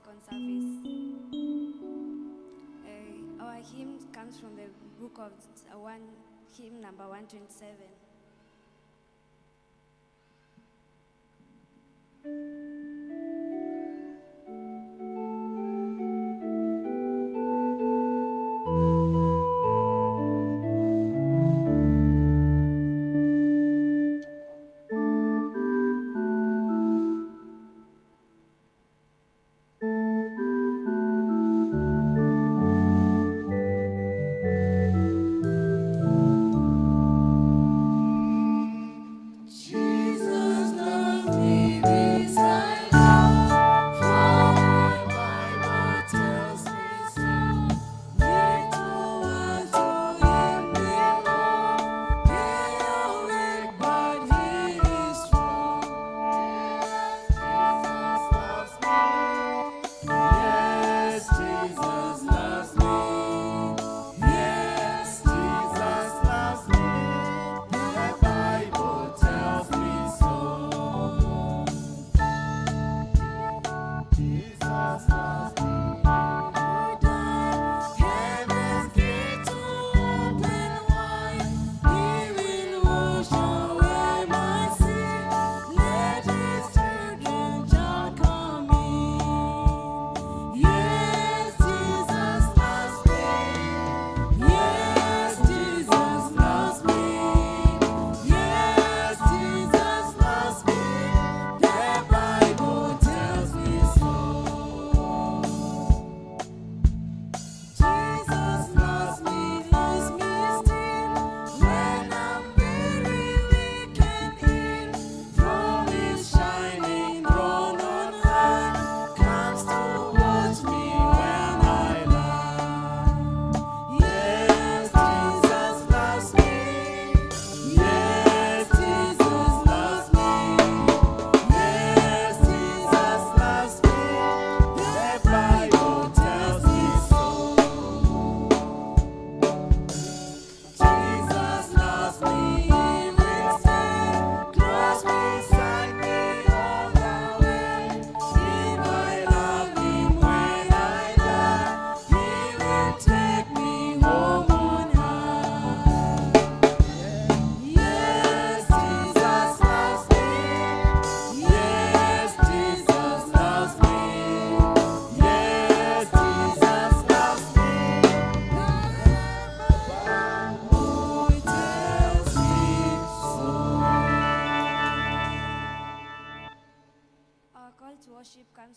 second service. Our hymn comes from the book of hymn number 127.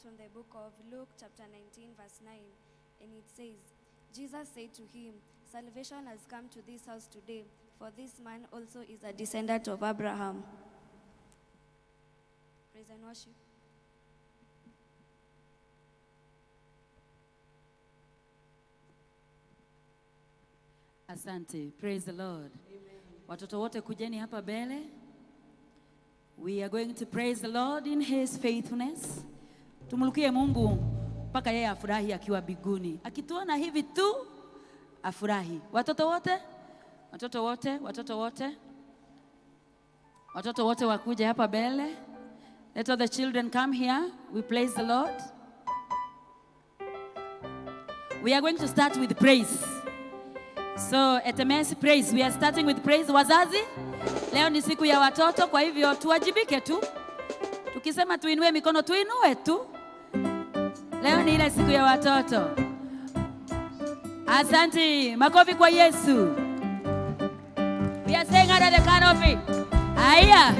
From the book of Luke chapter 19 verse 9, and it says, Jesus said to him, salvation has come to this house today, for this man also is a descendant of Abraham. Praise and worship. Asante. Praise the Lord. Amen. Watoto wote kujeni hapa mbele. We are going to praise the Lord in his faithfulness. Tumulukie Mungu mpaka yeye afurahi akiwa biguni. Akituona hivi tu afurahi. Watoto wote? Watoto wote? Watoto wote? Watoto wote wakuje hapa mbele. Let all the children come here. We praise the Lord. We are going to start with praise. So, etemesi praise. We are starting with praise. Wazazi, leo ni siku ya watoto, kwa hivyo tuwajibike tu. Tukisema tuinue mikono, tuinue tu. Leo ni ile siku ya watoto. Asante. Makofi kwa Yesu. We are saying under the canopy. Aya.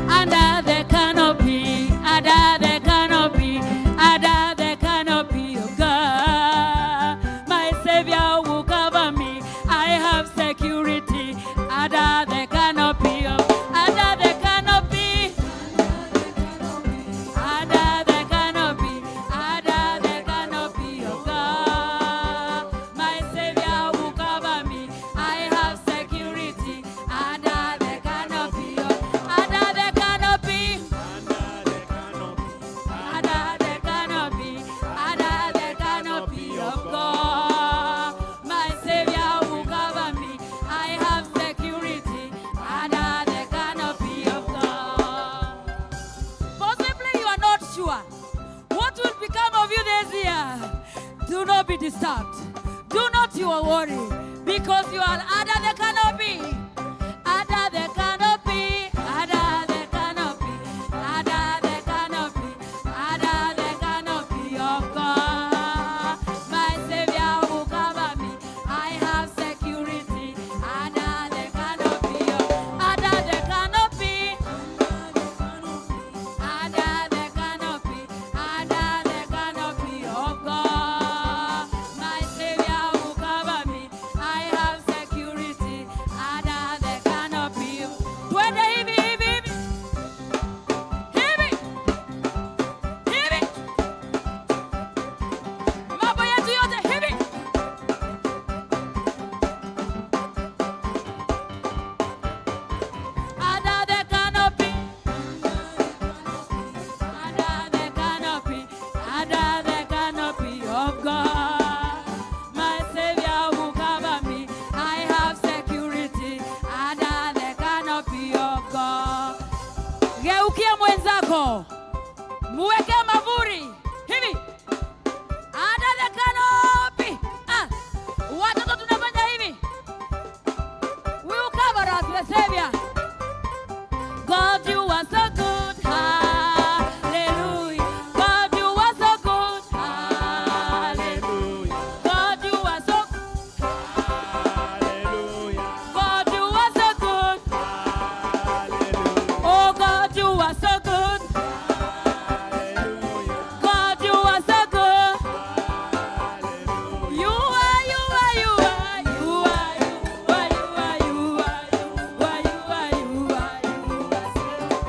Under the canopy, under the canopy, under the canopy of God. My Savior will cover me. I have security under the canopy of will not be disturbed. Do not you worry, because you are under the canopy. Under the canopy. Under the canopy. Under the canopy. Under the canopy of God. My Savior will cover me. I have security. Under the canopy of under the canopy. Under the canopy. Under the canopy of God. My Savior will cover me. I have security. Under the canopy. Twende hivi hivi hivi. Hivi. Hivi. Mambo yetu yote hivi. Under the canopy. Under the canopy. Under the canopy of God. My Savior will cover me. I have security. Under the canopy of God. Geukia mwenzako. Muweke mavuri. Hivi. Under the canopy. Watoto tunafanya hivi. We will cover us, the Savior. God, you are so good. Hallelujah. God, you are so good. Hallelujah. God, you are so God, you are so good. Oh, God, you are so good. God, you are so good. You are, you are, you are, you are, you are, you are, you are, you are, you are, you are, you are.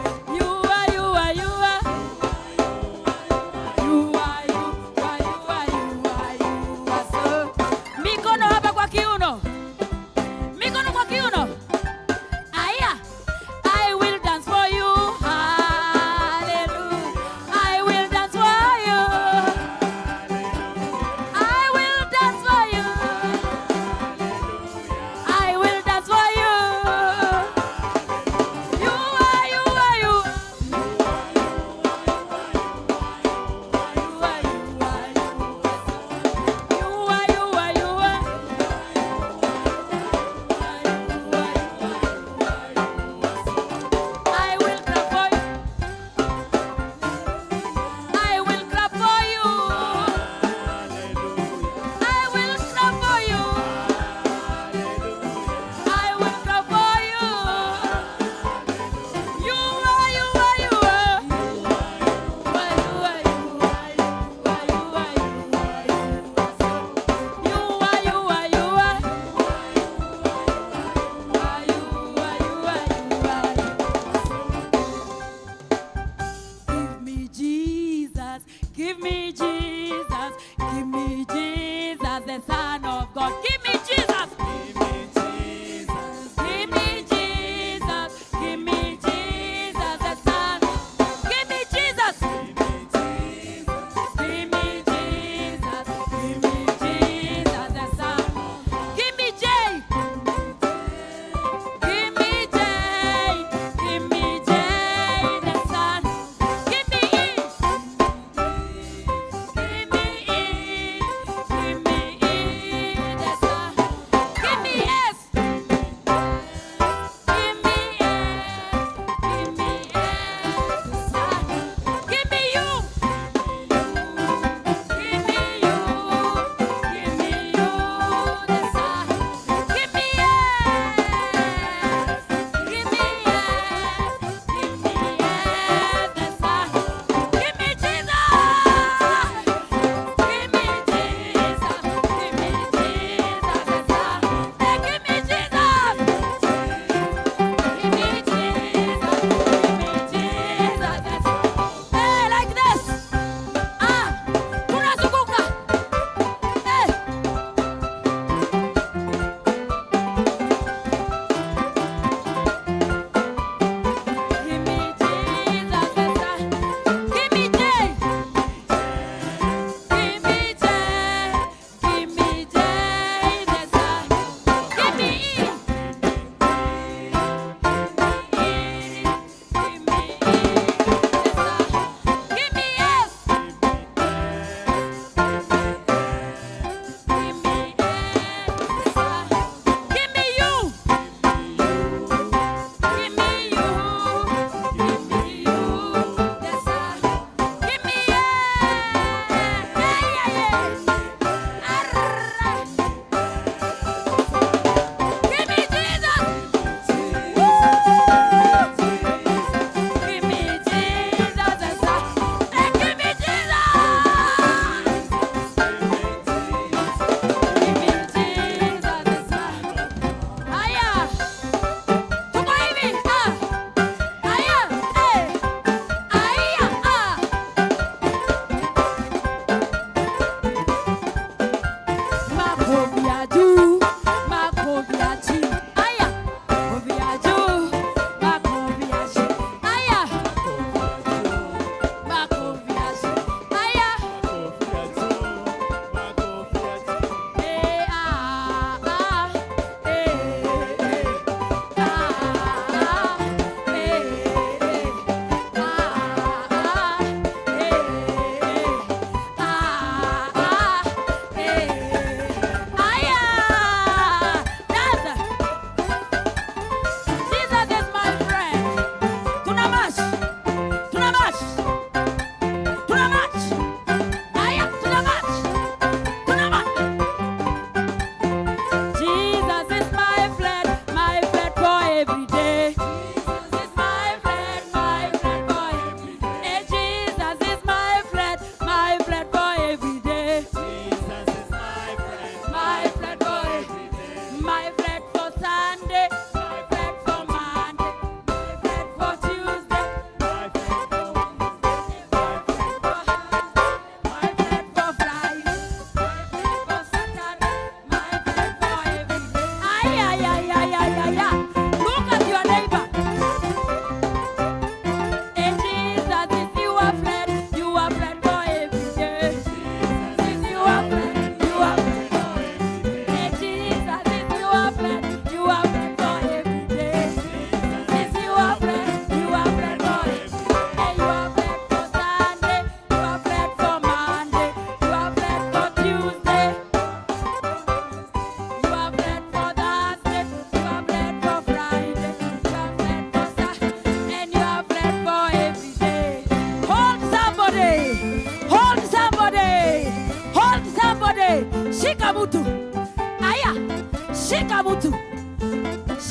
kila mtu.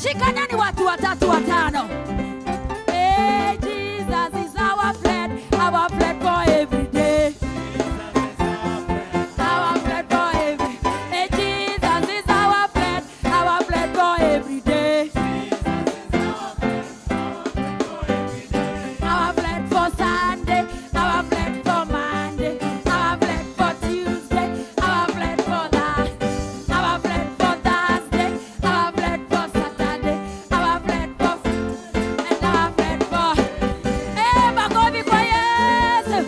Shikanani watu watatu watano. Hey, Jesus is our friend for every day. Our friend for every. Hey, Jesus is our friend for every day. Our friend for Sunday, our friend for Monday, our friend for Tuesday, our friend for that, our friend for Thursday, our friend for Saturday, our friend for and our friend for. Hey, makofi kwa Yesu.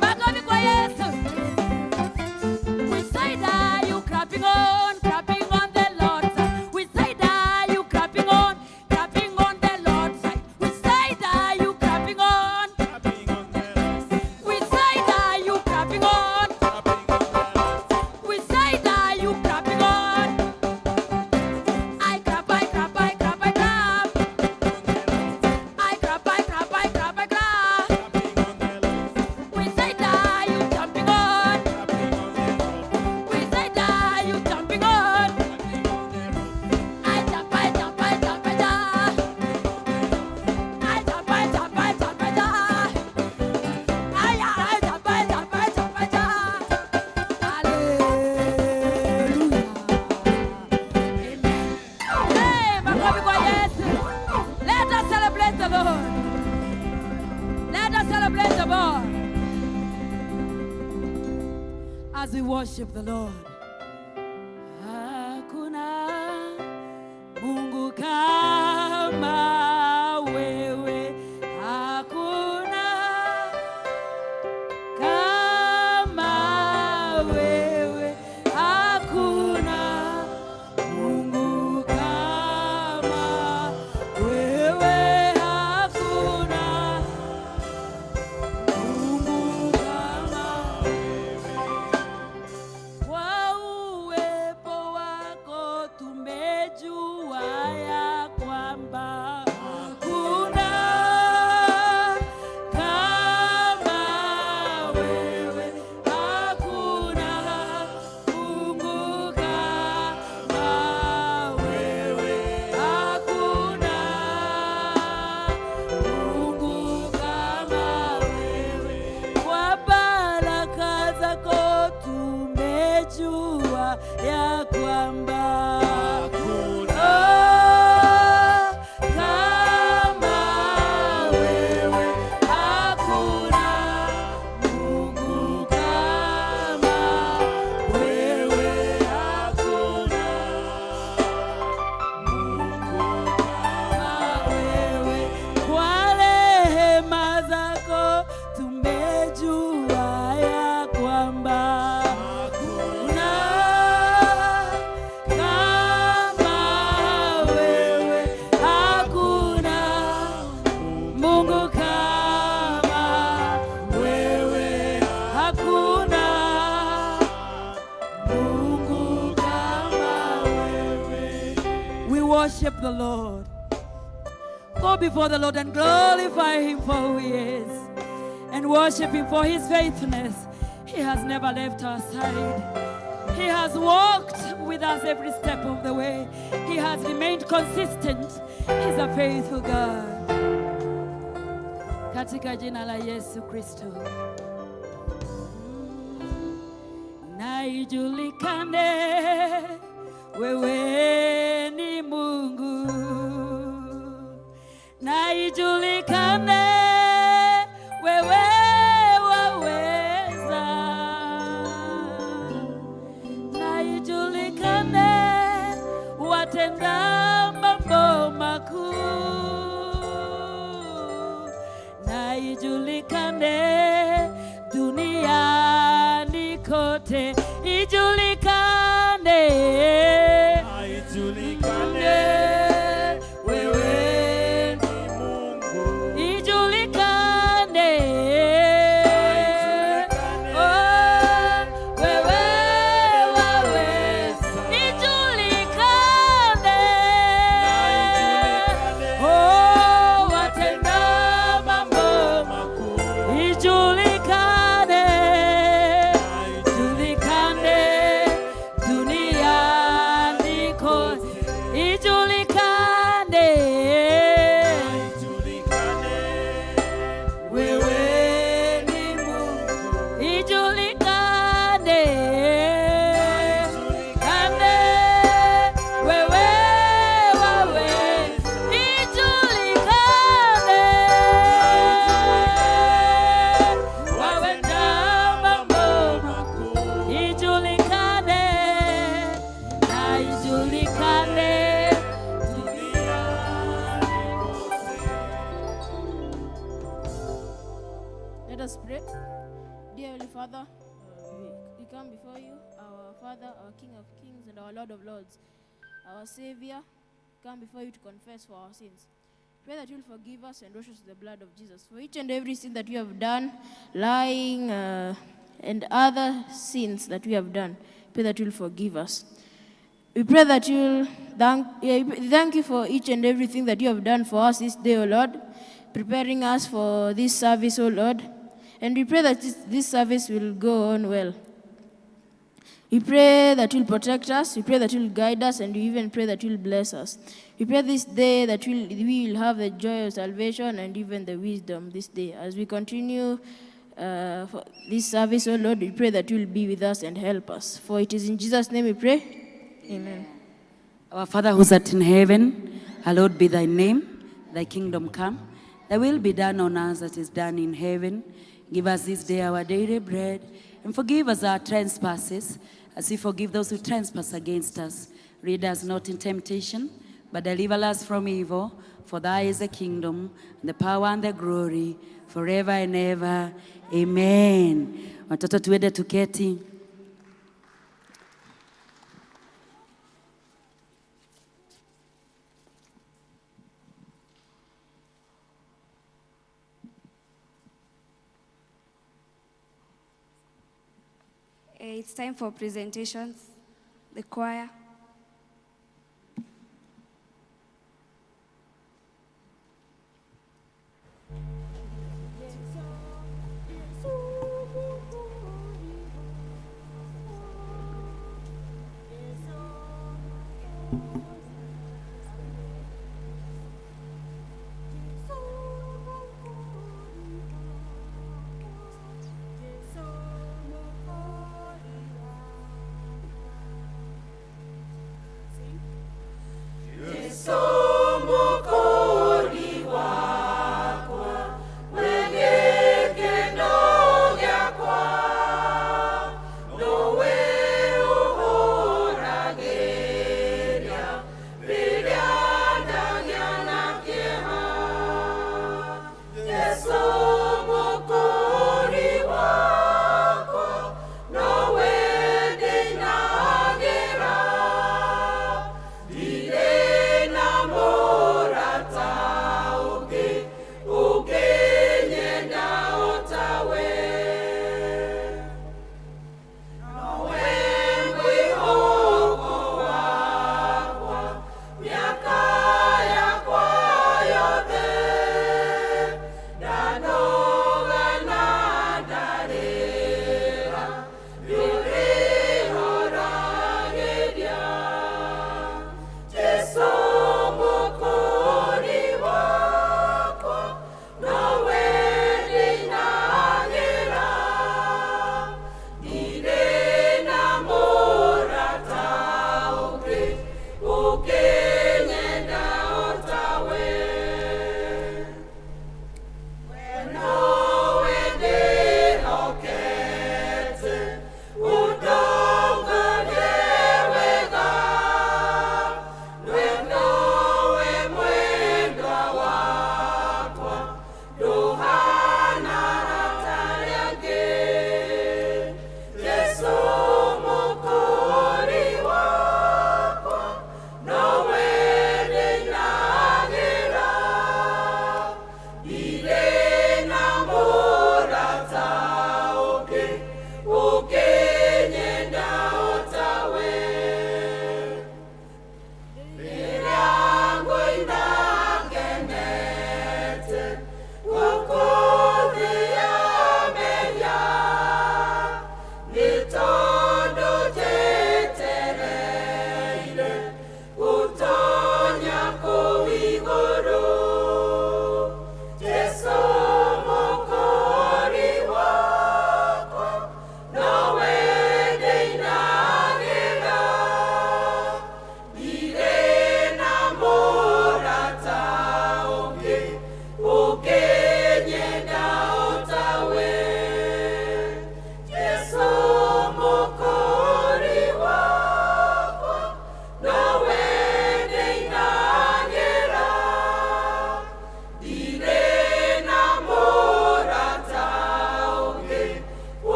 Makofi kwa Yesu. We say that you clapping on the Lord's side. We say that you clapping on the Lord's side. We say that you clapping on. We say that you clapping on. We say that you clapping on. I clap, I clap, I clap, I clap. I clap, I clap, I clap, I clap. We say that you jumping on. We say that you jumping on. I jump, I jump, I jump, I jump. I jump, I jump, I jump, I jump. I jump, I jump, I jump, I jump. Hallelujah. Amen. Hey, makofi kwa Yesu. Let us celebrate the Lord. Let us celebrate the Lord as we worship the Lord. Hakuna Mungu kama wewe, hakuna kama wewe, hakuna Mungu kama wewe, hakuna Mungu kama kwa uwepo wako tumejua ya kwamba hakuna kama wewe, hakuna Mungu kama wewe, hakuna Mungu kama wewe. Kwa baraka zako tumejua ya kwamba hakuna kama wewe, hakuna Mungu kama wewe, hakuna Mungu kama wewe. Kwa rehema zako tumejua ya kwamba hakuna kama wewe, hakuna Mungu kama wewe, hakuna Mungu kama wewe. We worship the Lord. Go before the Lord and glorify Him for who He is, and worship Him for His faithfulness. He has never left our side. He has walked with us every step of the way. He has remained consistent. He's a faithful God. Katika jina la Yesu Kristo. Na ijulikane wewe ni Mungu. Na ijulikane wewe waweza. Na ijulikane watenda mambo makuu. Na ijulikane duniani kote. Ijulikane, ijulikane wewe ni Mungu. Ijulikane, oh, wewe waweza. Ijulikane, oh, watenda mambo makuu. Ijulikane, ijulikane Father, we come before you, our Father, our King of Kings, and our Lord of Lords, our Savior. Come before you to confess for our sins. Pray that you'll forgive us and wash us with the blood of Jesus. For each and every sin that we have done, lying and other sins that we have done, pray that you'll forgive us. We pray that you'll thank you for each and everything that you have done for us this day, O Lord, preparing us for this service, O Lord. And we pray that this service will go on well. We pray that you'll protect us, we pray that you'll guide us, and we even pray that you'll bless us. We pray this day that we will have the joy of salvation and even the wisdom this day. As we continue for this service, O Lord, we pray that you'll be with us and help us. For it is in Jesus' name we pray. Amen. Our Father who's art in heaven, hallowed be thy name, thy kingdom come, thy will be done on earth as it is done in heaven. Give us this day our daily bread, and forgive us our trespasses, as we forgive those who trespass against us. Lead us not in temptation, but deliver us from evil. For thy is the kingdom, and the power and the glory, forever and ever. Amen. Watoto tuende tuketi. It's time for presentations. The choir.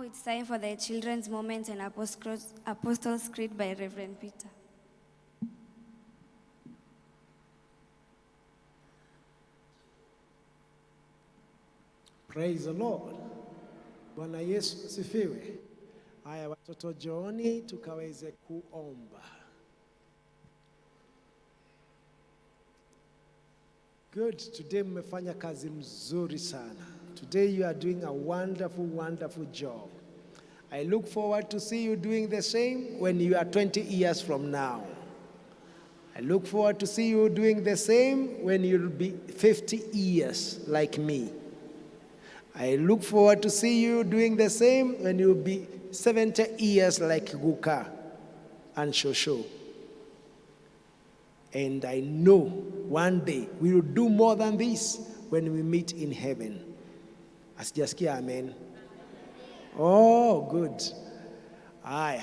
Now it's time for the children's moment and Apostles' Creed by Reverend Peter. Praise the Lord. Bwana Yesu sifiwe. Haya watoto Johni tukaweze kuomba. Good. Today mmefanya kazi mzuri sana. Today you are doing a wonderful, wonderful job. I look forward to see you doing the same when you are 20 years from now. I look forward to see you doing the same when you'll be 50 years like me. I look forward to see you doing the same when you'll be 70 years like Guka and Shosho. And I know one day we will do more than this when we meet in heaven. Asijasikia amen. Oh, good. Aya.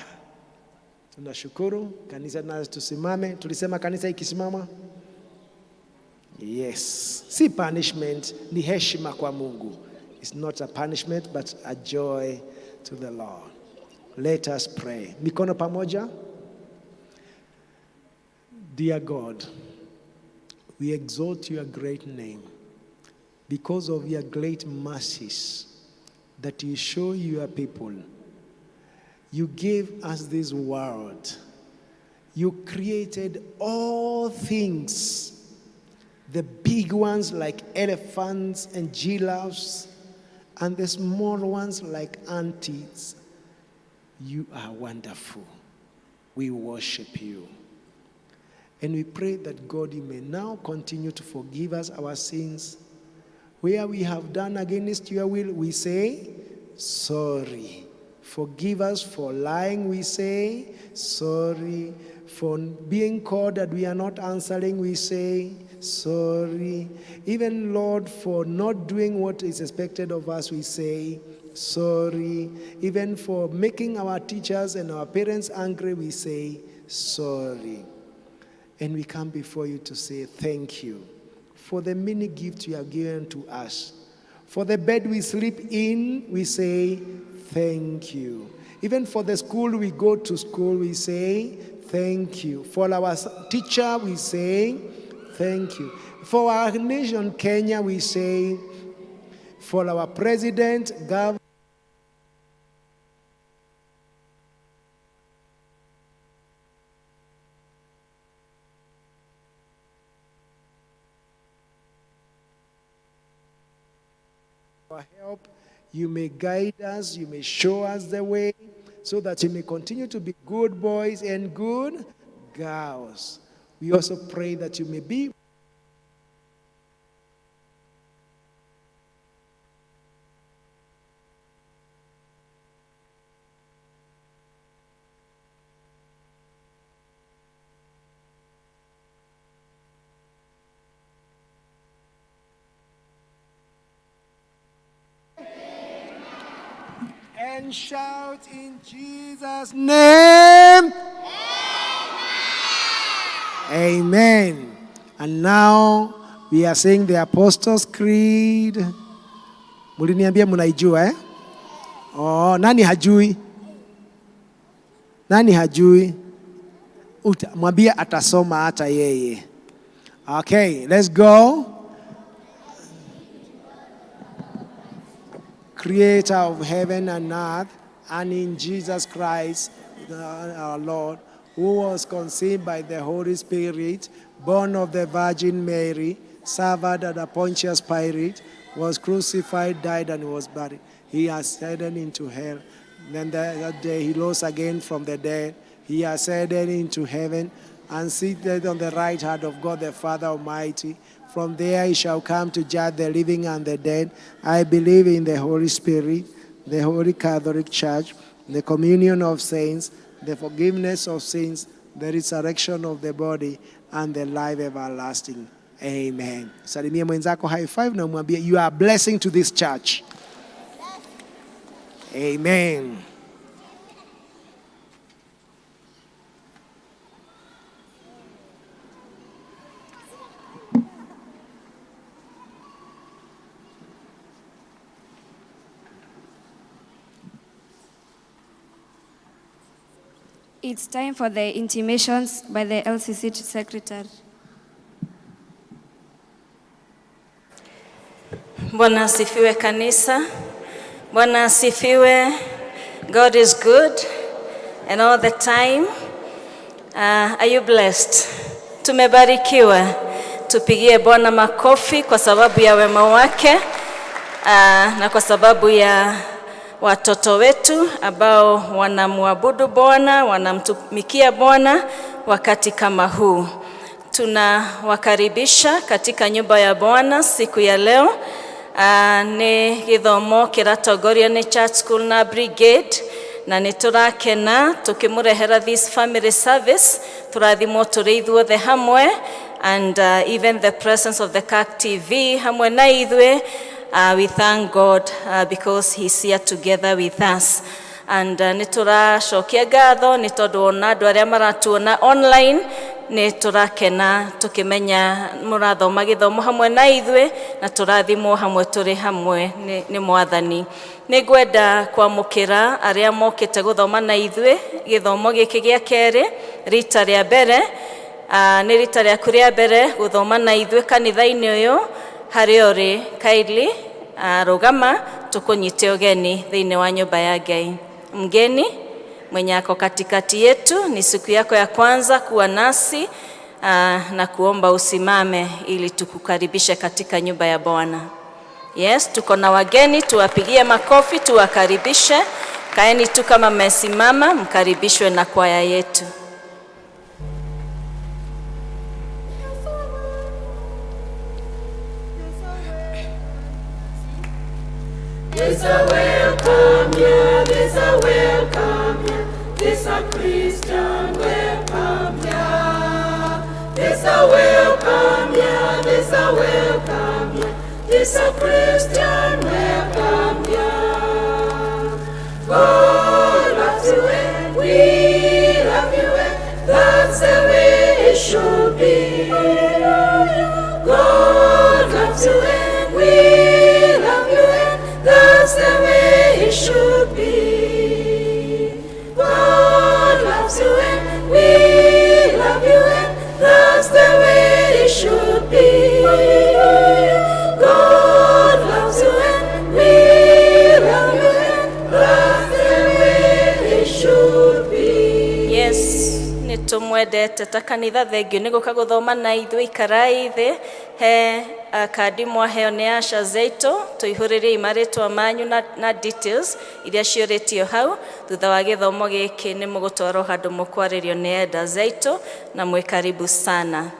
Tunashukuru. Kanisa na tusimame. Tulisema kanisa ikisimama? Yes. Si punishment, ni heshima kwa Mungu. It's not a punishment, but a joy to the Lord. Let us pray. Mikono pamoja. Dear God, we exalt your great name because of your great mercies that you show your people. You gave us this world. You created all things, the big ones like elephants and giraffes, and the small ones like ants. You are wonderful. We worship you. And we pray that God, you may now continue to forgive us our sins. Where we have done against your will, we say, sorry. Forgive us for lying, we say, sorry. For being called that we are not answering, we say, sorry. Even, Lord, for not doing what is expected of us, we say, sorry. Even for making our teachers and our parents angry, we say, sorry. And we come before you to say thank you for the many gifts you have given to us. For the bed we sleep in, we say thank you. Even for the school we go to school, we say thank you. For our teacher, we say thank you. For our nation, Kenya, we say, for our president, governor, for help, you may guide us, you may show us the way, so that you may continue to be good boys and good girls. We also pray that you may be and shout in Jesus' name. Amen. And now we are saying the Apostles' Creed. Muliniambia munaijua eh? Oh, nani hajui? Nani hajui? Mwambie atasoma hata yeye. Okay, let's go. Creator of heaven and earth, and in Jesus Christ, our Lord, who was conceived by the Holy Spirit, born of the Virgin Mary, suffered under Pontius Pilate, was crucified, died, and was buried. He ascended into hell. Then that day he rose again from the dead. He ascended into heaven and seated on the right hand of God the Father Almighty. From there he shall come to judge the living and the dead. I believe in the Holy Spirit, the Holy Catholic Church, the communion of saints, the forgiveness of sins, the resurrection of the body, and the life everlasting. Amen. Salimia mwenzako high five na umwambie, you are a blessing to this church. Amen. It's time for the intimations by the LCC Secretary. Bwana asifiwe kanisa. Bwana asifiwe. God is good and all the time. Are you blessed? Tumebarikiwa. Tupigie Bwana makofi kwa sababu ya wema wake na kwa sababu ya watoto wetu ambao wanamwabudu Bwana, wanamtumikia Bwana wakati kama huu. Tunawakaribisha katika nyumba ya Bwana siku ya leo. Ni githomo kiratongorio ni Church School na Brigade, na niturakena tukimurehera this family service. Turathimo turi ithuothe hamwe, and even the presence of the CAC TV hamwe na ithwe. We thank God because he's here together with us. And nituracokia ngatho ni tondu ona andu aria maratuona online ni turakena tukimenya murathoma githomo hamwe na ithwe, na turathimwo hamwe turi hamwe ni mwathani. Nigwenda kwamukira aria mokite guthoma na ithwe githomo giki gia keri rita ria mbere. Ni rita ria kuria mbere guthoma na ithwe kanitha-ini uyu. Hari ori kaili rugama tukunyite ugeni thiini wa nyumba ya Ngai. Mgeni mwenye ako katikati yetu, ni siku yako ya kwanza kuwa nasi, na kuomba usimame ili tukukaribishe katika nyumba ya Bwana. Yes, tuko na wageni, tuwapigie makofi, tuwakaribishe. Kaeni tu kama mmesimama, mkaribishwe na kwaya yetu. There's a welcome here, there's a welcome here, there's a Christian welcome here. There's a welcome here, there's a welcome here, there's a Christian welcome here. God loves you and we love you and that's the way it should be. God loves you and we love you and that's the way it should be. God loves you and we love you and that's the way it should be. God loves you and we love you and that's the way it should be. Yes, nitumwendete ta kanitha thengio ni guka guthoma na ithwe ikarai thi he kadi mwaheo ni asha zeito tuihuririe imaritwa manyu na details iria cioretio hau. Thutha wa githomo giki ni mugutwarwo handu mukwaririo ni enda zeito, na mwikaribu sana.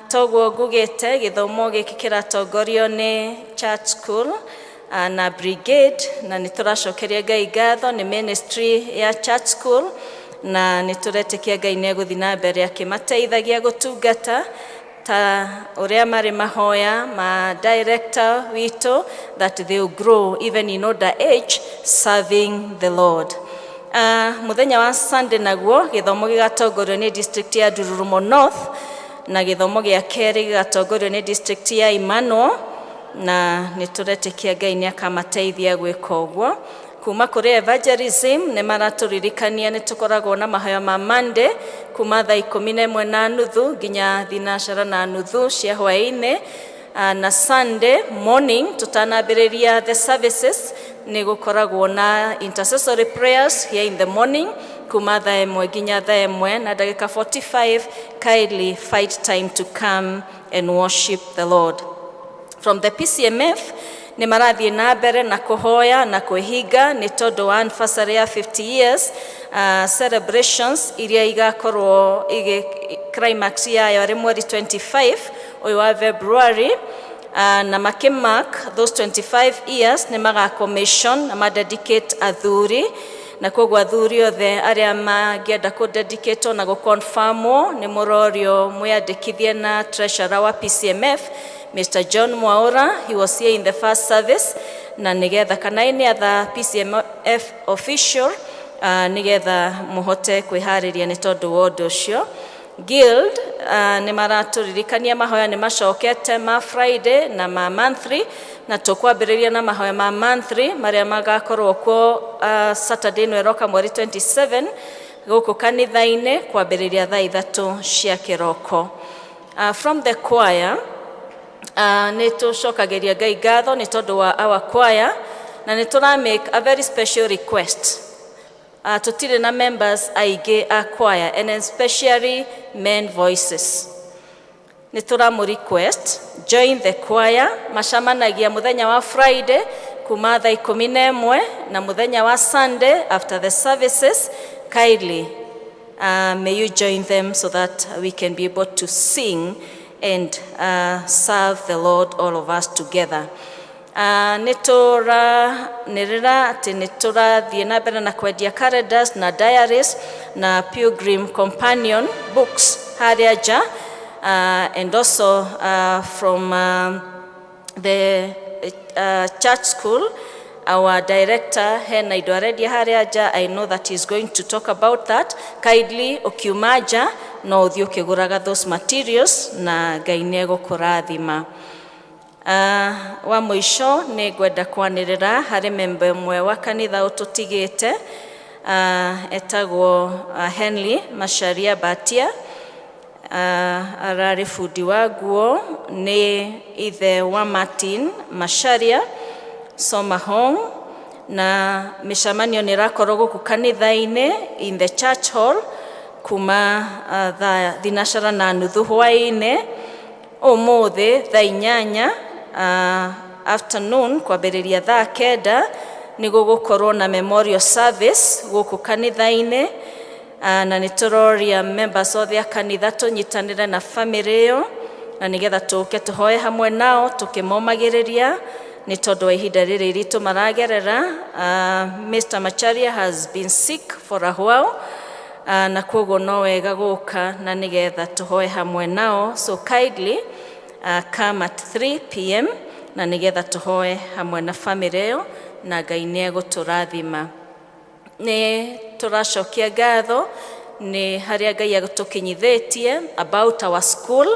Toguo ngugite githomo giki kiratongorio ni Church School na Brigade, na nituracokeria Ngai ngatho ni ministry ya Church School, na nituretekia Ngai ni guthi na mbere akimateithagia gutungata ta uria mari mahoya ma director wito that they will grow even in older age serving the Lord. Muthenya wa Sunday naguo githomo gigatongorio ni district ya Dururumo North, na githomo gia keri gigatongorio ni district ya Imano, na nituretekia Ngai ni akamateithia gwika uguo. Kuma kuri evangelism ne maraturirikania ni tukoragwo na mahoya ma Monday kuma thaa 11:30 nginya thinashara na nuthu cia hwaini, na Sunday morning tutanambiriria the services ni gukoragwo na intercessory prayers here in the morning kuma thaa 1 nginya thaa 1 na dakika 45. Kindly find time to come and worship the Lord. From the PCMF ni marathie na mbere na kuhoya na kwihinga ni tondu wa anniversary ya 50 years celebrations iria igakorwo climax yayo ri mweri 25 uyu wa February, na makimark those 25 years ni maga commission na madedicate athuri, na koguo athuri othe aria mangienda ku dedicate na go confirm ni murorio mwiyandikithie na treasurer wa PCMF Mr. John Mwaura. He was here in the first service, na nigetha kana any other PCMF official nigetha muhote kwihariria ni tondu wa undu ucio. Guild ni maraturirikania mahoya ni macokete ma Friday na ma monthly, na tukwambiriria na mahoya ma monthly maria magakorwo ko Saturday no eroka mweri 27 gũkũ kanitha-inĩ kwambĩrĩria thaa 3 cia kĩroko. From the choir, nĩ tũcokagĩria Ngai ngatho nĩ tondũ wa our choir, na nĩ tũra make a very special request. Tũtirĩ na members aingĩ a choir, and especially men voices. Nĩ tũra request join the choir. Macamanagia mũthenya wa Friday kuma thaa 11 na mũthenya wa Sunday after the services. Kindly may you join them so that we can be able to sing and serve the Lord, all of us together. Nĩtũranĩrĩra atĩ nĩtũrathiĩ na mbere na kwendia calendars na diaries na pilgrim companion books harĩa nja, and also from the church school, our director hena indo arendia harĩa nja. I know that he's going to talk about that. Kindly ukiuma nja no ũthiĩ ũkĩgũraga those materials na Ngai nĩegũkũrathima. Wa mũico nĩ ngwenda kwanĩrĩra harĩ member ũmwe wa kanitha ũtũtigĩte, etagwo Henry Macharia Batia. Ararĩ bundi wa nguo, nĩ ithe wa Martin Macharia Somahong, na mĩcemanio nĩ ĩrakorwo gũkũ kanitha-inĩ in the church hall kuma thaa 9:30 hwaĩ-inĩ. Ũmũthĩ thaa 8 afternoon kwambĩrĩria thaa 9 nĩ gũgũkorwo na memorial service gũkũ kanitha-inĩ, na nĩ tũroria members othe a kanitha tũnyitanĩre na family ĩyo na nĩgetha tũke tũhoe hamwe nao tũkĩmomagĩrĩria nĩ tondũ wa ihinda rĩrĩ ritũ maragerera. Mr. Macharia has been sick for a while, na koguo no wega gũka na nĩgetha tũhoe hamwe nao. So kindly come at 3 p.m. na nĩgetha tũhoe hamwe na family ĩyo na Ngai nĩegũtũrathima. Nĩ tũracokia ngatho nĩ harĩa Ngai agũtũkinyithĩtie about our school.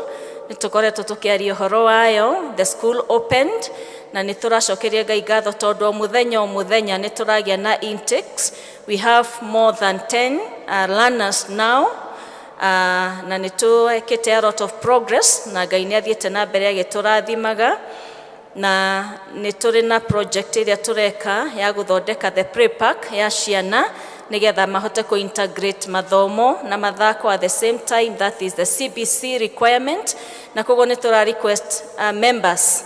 Nĩ tũkoretwo tũkĩaria ũhoro wayo, the school opened, na nĩ tũracokeria Ngai ngatho tondũ o mũthenya nĩ tũragĩa na intakes. We have more than 10 learners now, na nĩ tũĩkĩte a lot of progress na Ngai nĩ athiĩte na mbere agĩtũrathimaga, na nĩ tũrĩ na project ĩrĩa tũreka ya gũthondeka the pre-pack ya ciana nĩgetha mahote kũ-integrate mathomo na mathako at the same time. That is the CBC requirement. Na koguo nĩ tũra request members,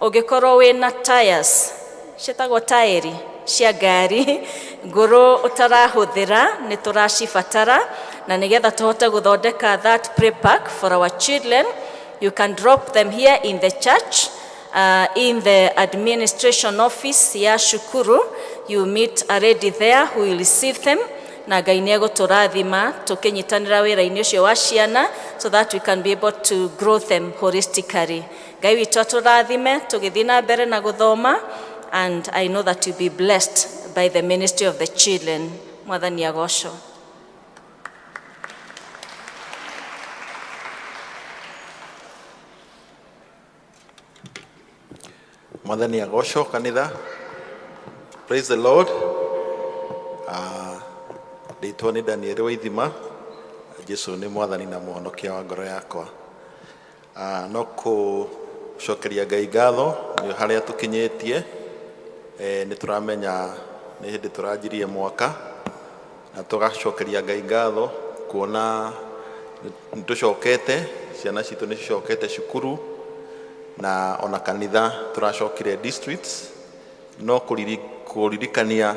ũngĩkorwo wĩna tires, ciĩtagwo taĩri cia ngari ngũrũ ũtarahũthĩra, nĩ tũracibatara na nĩgetha tũhote gũthondeka that pre-pack for our children. You can drop them here in the church, in the administration office ya Shukuru. You meet a lady there who will receive them, na Ngai nĩegũtũrathima tũkĩnyitanĩra wĩra-inĩ ũcio wa ciana so that we can be able to grow them holistically. Ngai witũ atũrathime tũgĩthiĩ na mbere na gũthoma, and I know that you'll be blessed by the ministry of the children. Mwathani agocwo. Mwathani agocwo kanitha. Praise the Lord. Ndĩtwo nĩ Daniel wa ithima. Jesu nĩ mwathani na mũhonokia wa ngoro yakwa. No kũcokeria Ngai ngatho nĩ harĩa tũkinyĩtie. Nĩ tũramenya nĩ hĩndĩ tũranjirie mwaka na tũgacokeria Ngai ngatho kuona nĩ tũcokete, ciana citũ nĩ cicokete cukuru na ona kanitha tũracokire districts. No kũririkania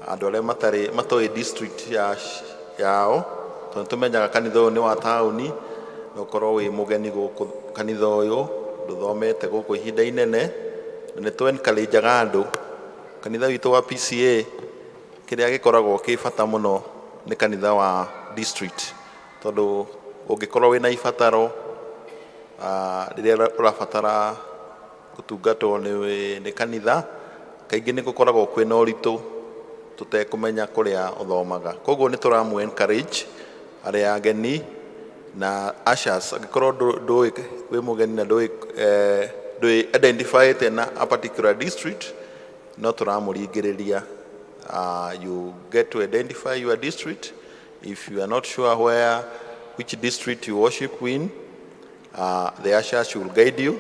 andũ arĩa matoĩ district yao, tondũ tũmenyaga kanitha ũyũ nĩ wa taũni, na ũkorwo wĩ mũgeni gũkũ kanitha ũyũ ndũthomete gũkũ ihinda inene, na nĩ tũ-encourageaga andũ. Kanitha witũ wa P.C.E.A kĩrĩa gĩkoragwo kĩ bata mũno nĩ kanitha wa district, tondũ ũngĩkorwo wĩna ibataro rĩrĩa ũrabatara gũtungatwo nĩ kanitha, kaingĩ nĩ gũkoragwo kwĩna ũritũ tũtekũmenya kũrĩa ũthomaga. Koguo nĩ tũramũ encourage arĩa ageni na ushers, angĩkorwo ndũĩ wĩ mũgeni na ndũĩ identified na a particular district, no tũramũringĩrĩria You get to identify your district. If you are not sure which district you worship in, the ushers will guide you.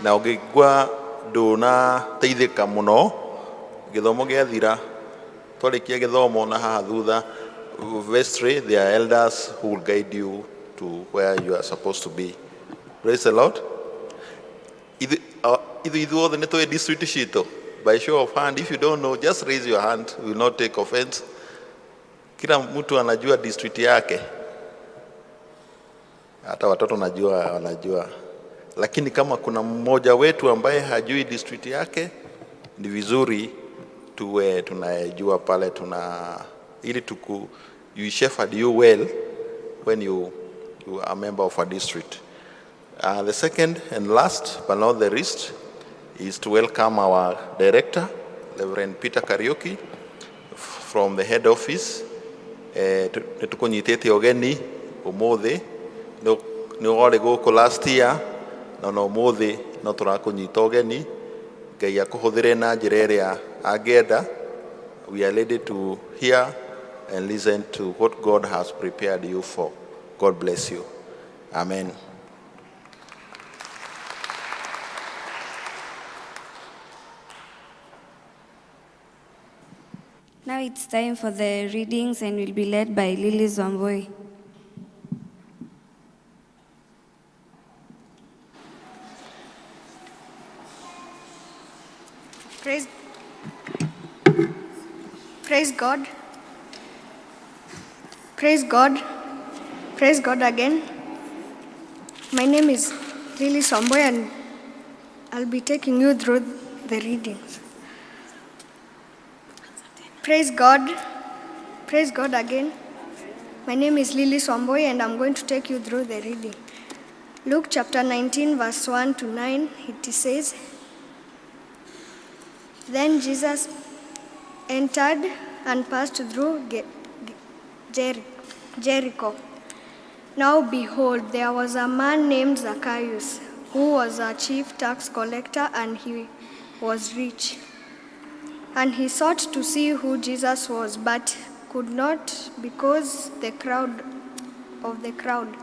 Na ũngĩigua ndũnateithĩka mũno, gĩthomo gĩathira, twarĩkia gĩthomo na haha thutha vestry, there are elders who will guide you to where you are supposed to be. Praise the Lord. Ithuothe nĩ tũĩ district citũ. By show of hand, if you don't know, just raise your hand. We will not take offense. Kila mtu anajua district yake. Hata watoto wanajua. Lakini kama kuna mmoja wetu ambaye hajui district yake, ni vizuri tuwe tunajua pale ili you shepherd you well when you are a member of a district. The second and last but not the least is to welcome our director, Reverend Peter Kariuki, from the head office. Nitukunyitete ogeni umuthi ni wale goko last year na umuthi no turakunyita ogeni Ngai akuhuthire na njira iria angenda. We are ready to hear and listen to what God has prepared you for. God bless you. Amen. Now it's time for the readings and will be led by Lily Zomboy. Praise God. Praise God. Praise God again. My name is Lily Somboy and I'll be taking you through the readings. Praise God. Praise God again. My name is Lily Somboy and I'm going to take you through the reading. Luke chapter 19 verse 1 to 9, it says, Then Jesus entered and passed through Jericho. Now behold, there was a man named Zacchaeus, who was a chief tax collector, and he was rich. And he sought to see who Jesus was, but could not because of the crowd,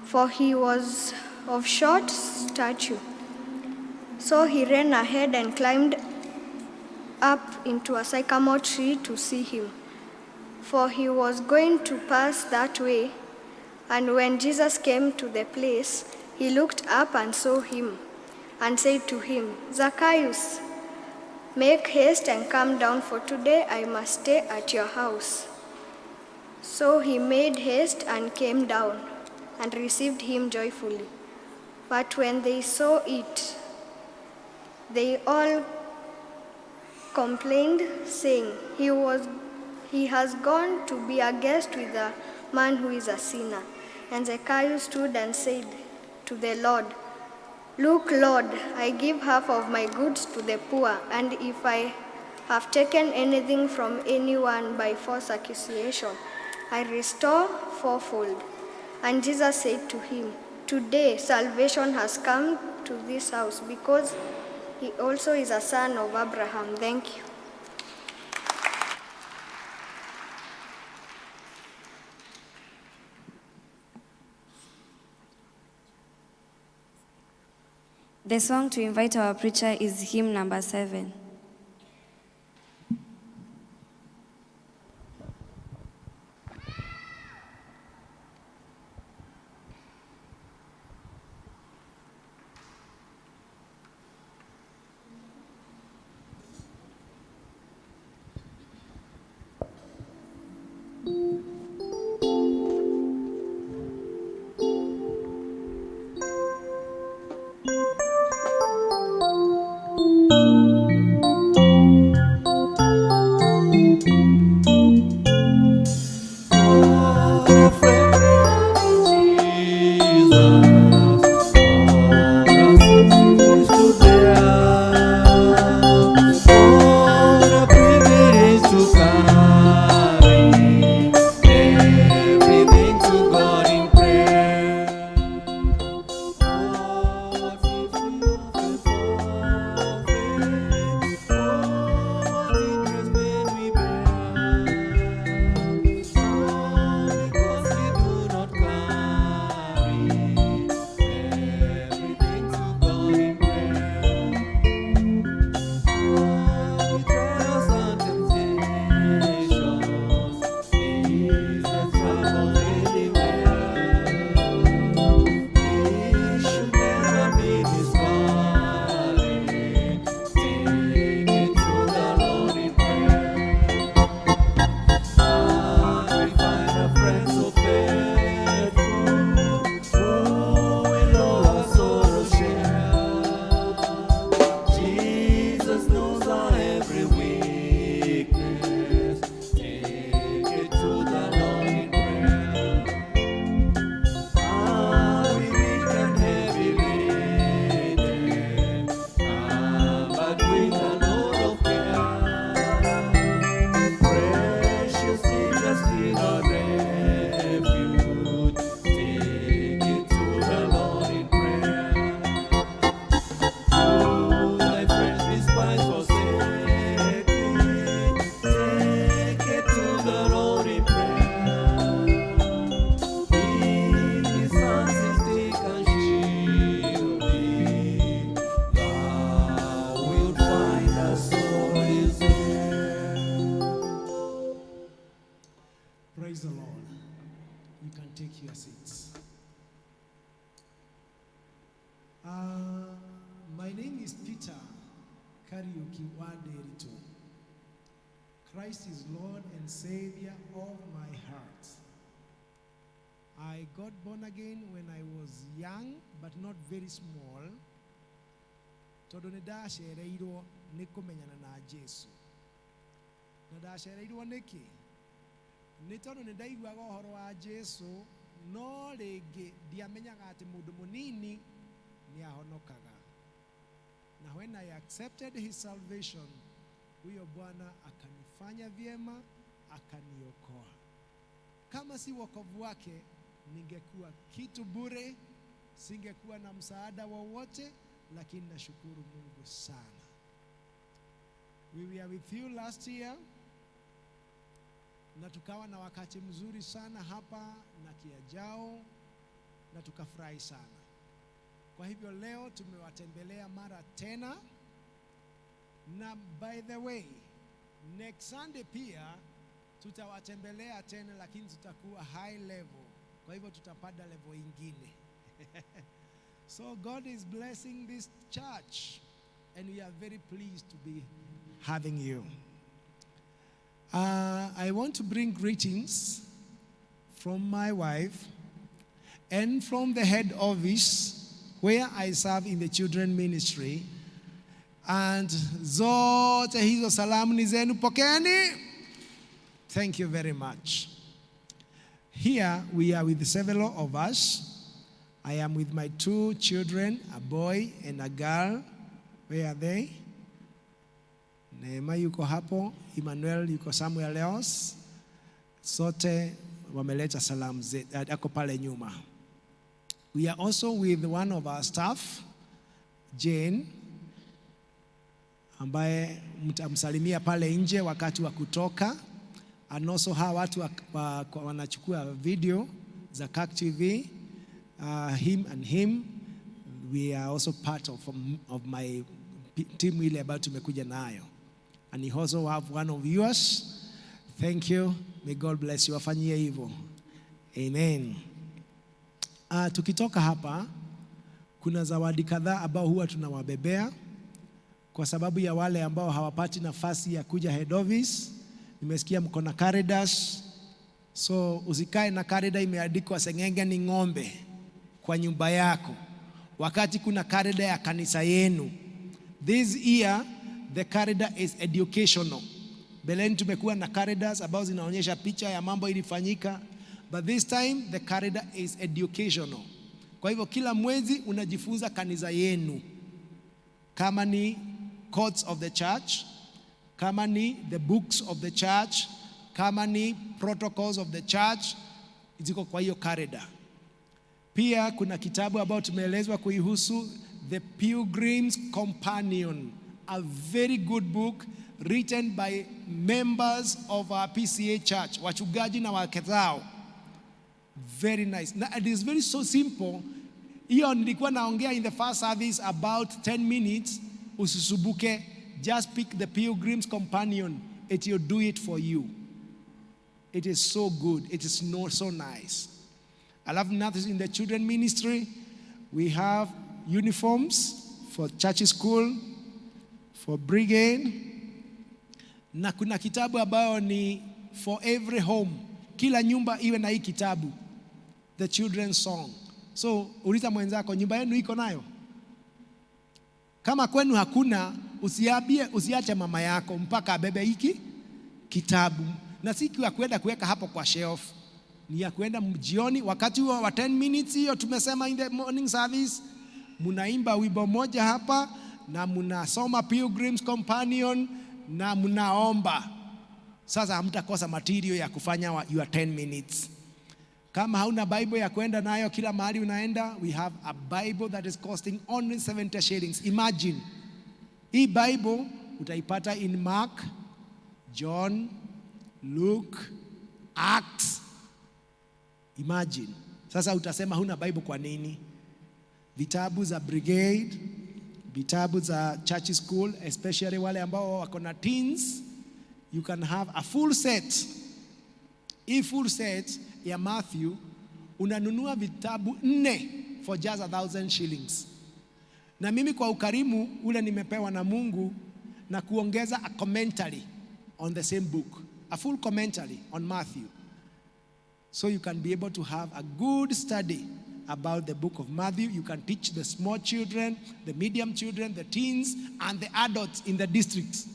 for he was of short stature. So he ran ahead and climbed up into a sycamore tree to see him, for he was going to pass that way. And when Jesus came to the place, he looked up and saw him, and said to him, Zacchaeus, make haste and come down, for today I must stay at your house. So he made haste and came down, and received him joyfully. But when they saw it, they all complained, saying, He has gone to be a guest with a man who is a sinner. And Zacchaeus stood and said to the Lord, Look, Lord, I give half of my goods to the poor, and if I have taken anything from anyone by false accusation, I restore fourfold. And Jesus said to him, Today salvation has come to this house, because he also is a son of Abraham. Thank you. The song to invite our preacher is hymn number 7. Kariuki Waderito. Christ is Lord and Savior of my heart. I got born again when I was young, but not very small. Todo nedashereirwo nikumenyana na Jesu. Nedashereirwo niki? Ni tondu nidaiguaga uhoro wa Jesu, no ringi ndiamenyaga ati mundu munini ni ahonokaga. Na when I accepted his salvation, huyo Bwana akanifanya vyema, akaniokoa. Kama si wokovu wake, ningekuwa kitu bure, singekuwa na msaada wowote, lakini nashukuru Mungu sana. We were with you last year, na tukawa na wakati mzuri sana hapa na Kiajao, na tukafurahi sana. Kwa hivyo leo tumewatembelea mara tena, na by the way, next Sunday pia tutawatembelea tena, lakini tutakuwa high level. Kwa hivyo tutapanda level ingine. So God is blessing this church, and we are very pleased to be having you. I want to bring greetings from my wife and from the head office where I serve in the children ministry. And zote hizo salamu ni zenu, pokeeni. Thank you very much. Here we are with several of us. I am with my 2 children, a boy and a girl. Where are they? Neema yuko hapo, Emmanuel yuko somewhere else. Sote wameleta salamu zetu, ako pale nyuma. We are also with one of our staff, Jane, ambaye mtamsalimia pale nje wakati wa kutoka. And also hawa watu wanachukua video za CAC TV, him and him. We are also part of my team ile ambayo tumekuja nayo. And he also have one of yours. Thank you. May God bless you. Afanyie hivyo. Amen. Tukitoka hapa, kuna zawadi kadhaa ambao huwa tunawabebea kwa sababu ya wale ambao hawapati nafasi ya kuja head office. Nimesikia mko na corridors, so usikae na corridor imeandikwa Sengenge ni ng'ombe kwa nyumba yako wakati kuna corridor ya kanisa yenu. This year the corridor is educational. Beleni tumekuwa na corridors ambao zinaonyesha picha ya mambo ilifanyika, but this time the corridor is educational. Kwa hivyo kila mwezi unajifunza kanisa yenu, kama ni codes of the church, kama ni the books of the church, kama ni protocols of the church, ziko kwa hiyo corridor. Pia kuna kitabu ambao tumeelezwa kuihusu, The Pilgrim's Companion, a very good book written by members of our P.C.E.A church, wachungaji na wake zao. Very nice. Now, it is very so simple. Hiyo nilikuwa naongea in the first service about 10 minutes. Usisubuke, just pick The Pilgrim's Companion. It will do it for you. It is so good. It is so nice. I love nothing in the children ministry. We have uniforms for church school, for Brigade. Na kuna kitabu ambayo ni for every home. Kila nyumba iwe na hii kitabu, the children's song. So uliza mwenzako, nyumba yenu iko nayo? Kama kwenu hakuna, usiache mama yako mpaka abebe hiki kitabu. Na si kwa kwenda kuweka hapo kwa shelf, ni ya kwenda mjioni wakati wa 10 minutes hiyo tumesema in the morning service, munaimba wimbo moja hapa na munasoma Pilgrim's Companion na munaomba. Sasa hamtakosa material ya kufanya your 10 minutes. Kama hauna Bible ya kwenda nayo kila mahali unaenda, we have a Bible that is costing only 70 shillings. Imagine. Hii Bible utaipata in Mark, John, Luke, Acts. Imagine. Sasa utasema huna Bible kwa nini? Vitabu za Brigade, vitabu za church school, especially wale ambao wako na teens, you can have a full set. Hii full set ya Matthew unanunua vitabu 4 for just 1,000 shillings. Na mimi kwa ukarimu ule nimepewa na Mungu, na kuongeza a commentary on the same book, a full commentary on Matthew. So you can be able to have a good study about the book of Matthew. You can teach the small children, the medium children, the teens, and the adults in the districts.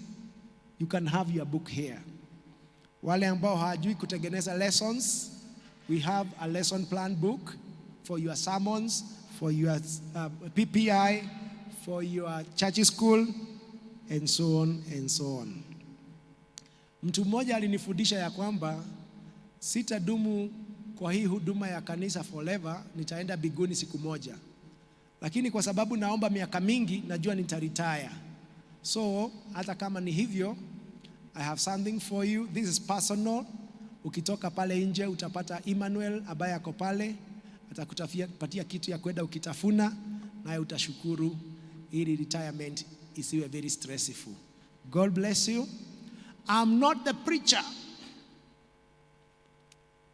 You can have your book here. Wale ambao hawajui kutengeneza lessons, we have a lesson plan book for your sermons, for your PPI, for your church school, and so on and so on. Mtu mmoja alinifundisha ya kwamba sitadumu kwa hii huduma ya kanisa forever, nitaenda biguni siku moja. Lakini kwa sababu naomba miaka mingi, najua nitaretire. So, hata kama ni hivyo, I have something for you. This is personal. Ukitoka pale nje utapata Emmanuel ambaye ako pale, atakutapatia kitu ya kwenda ukitafuna, naye utashukuru ili retirement isiwe very stressful. God bless you. I'm not the preacher.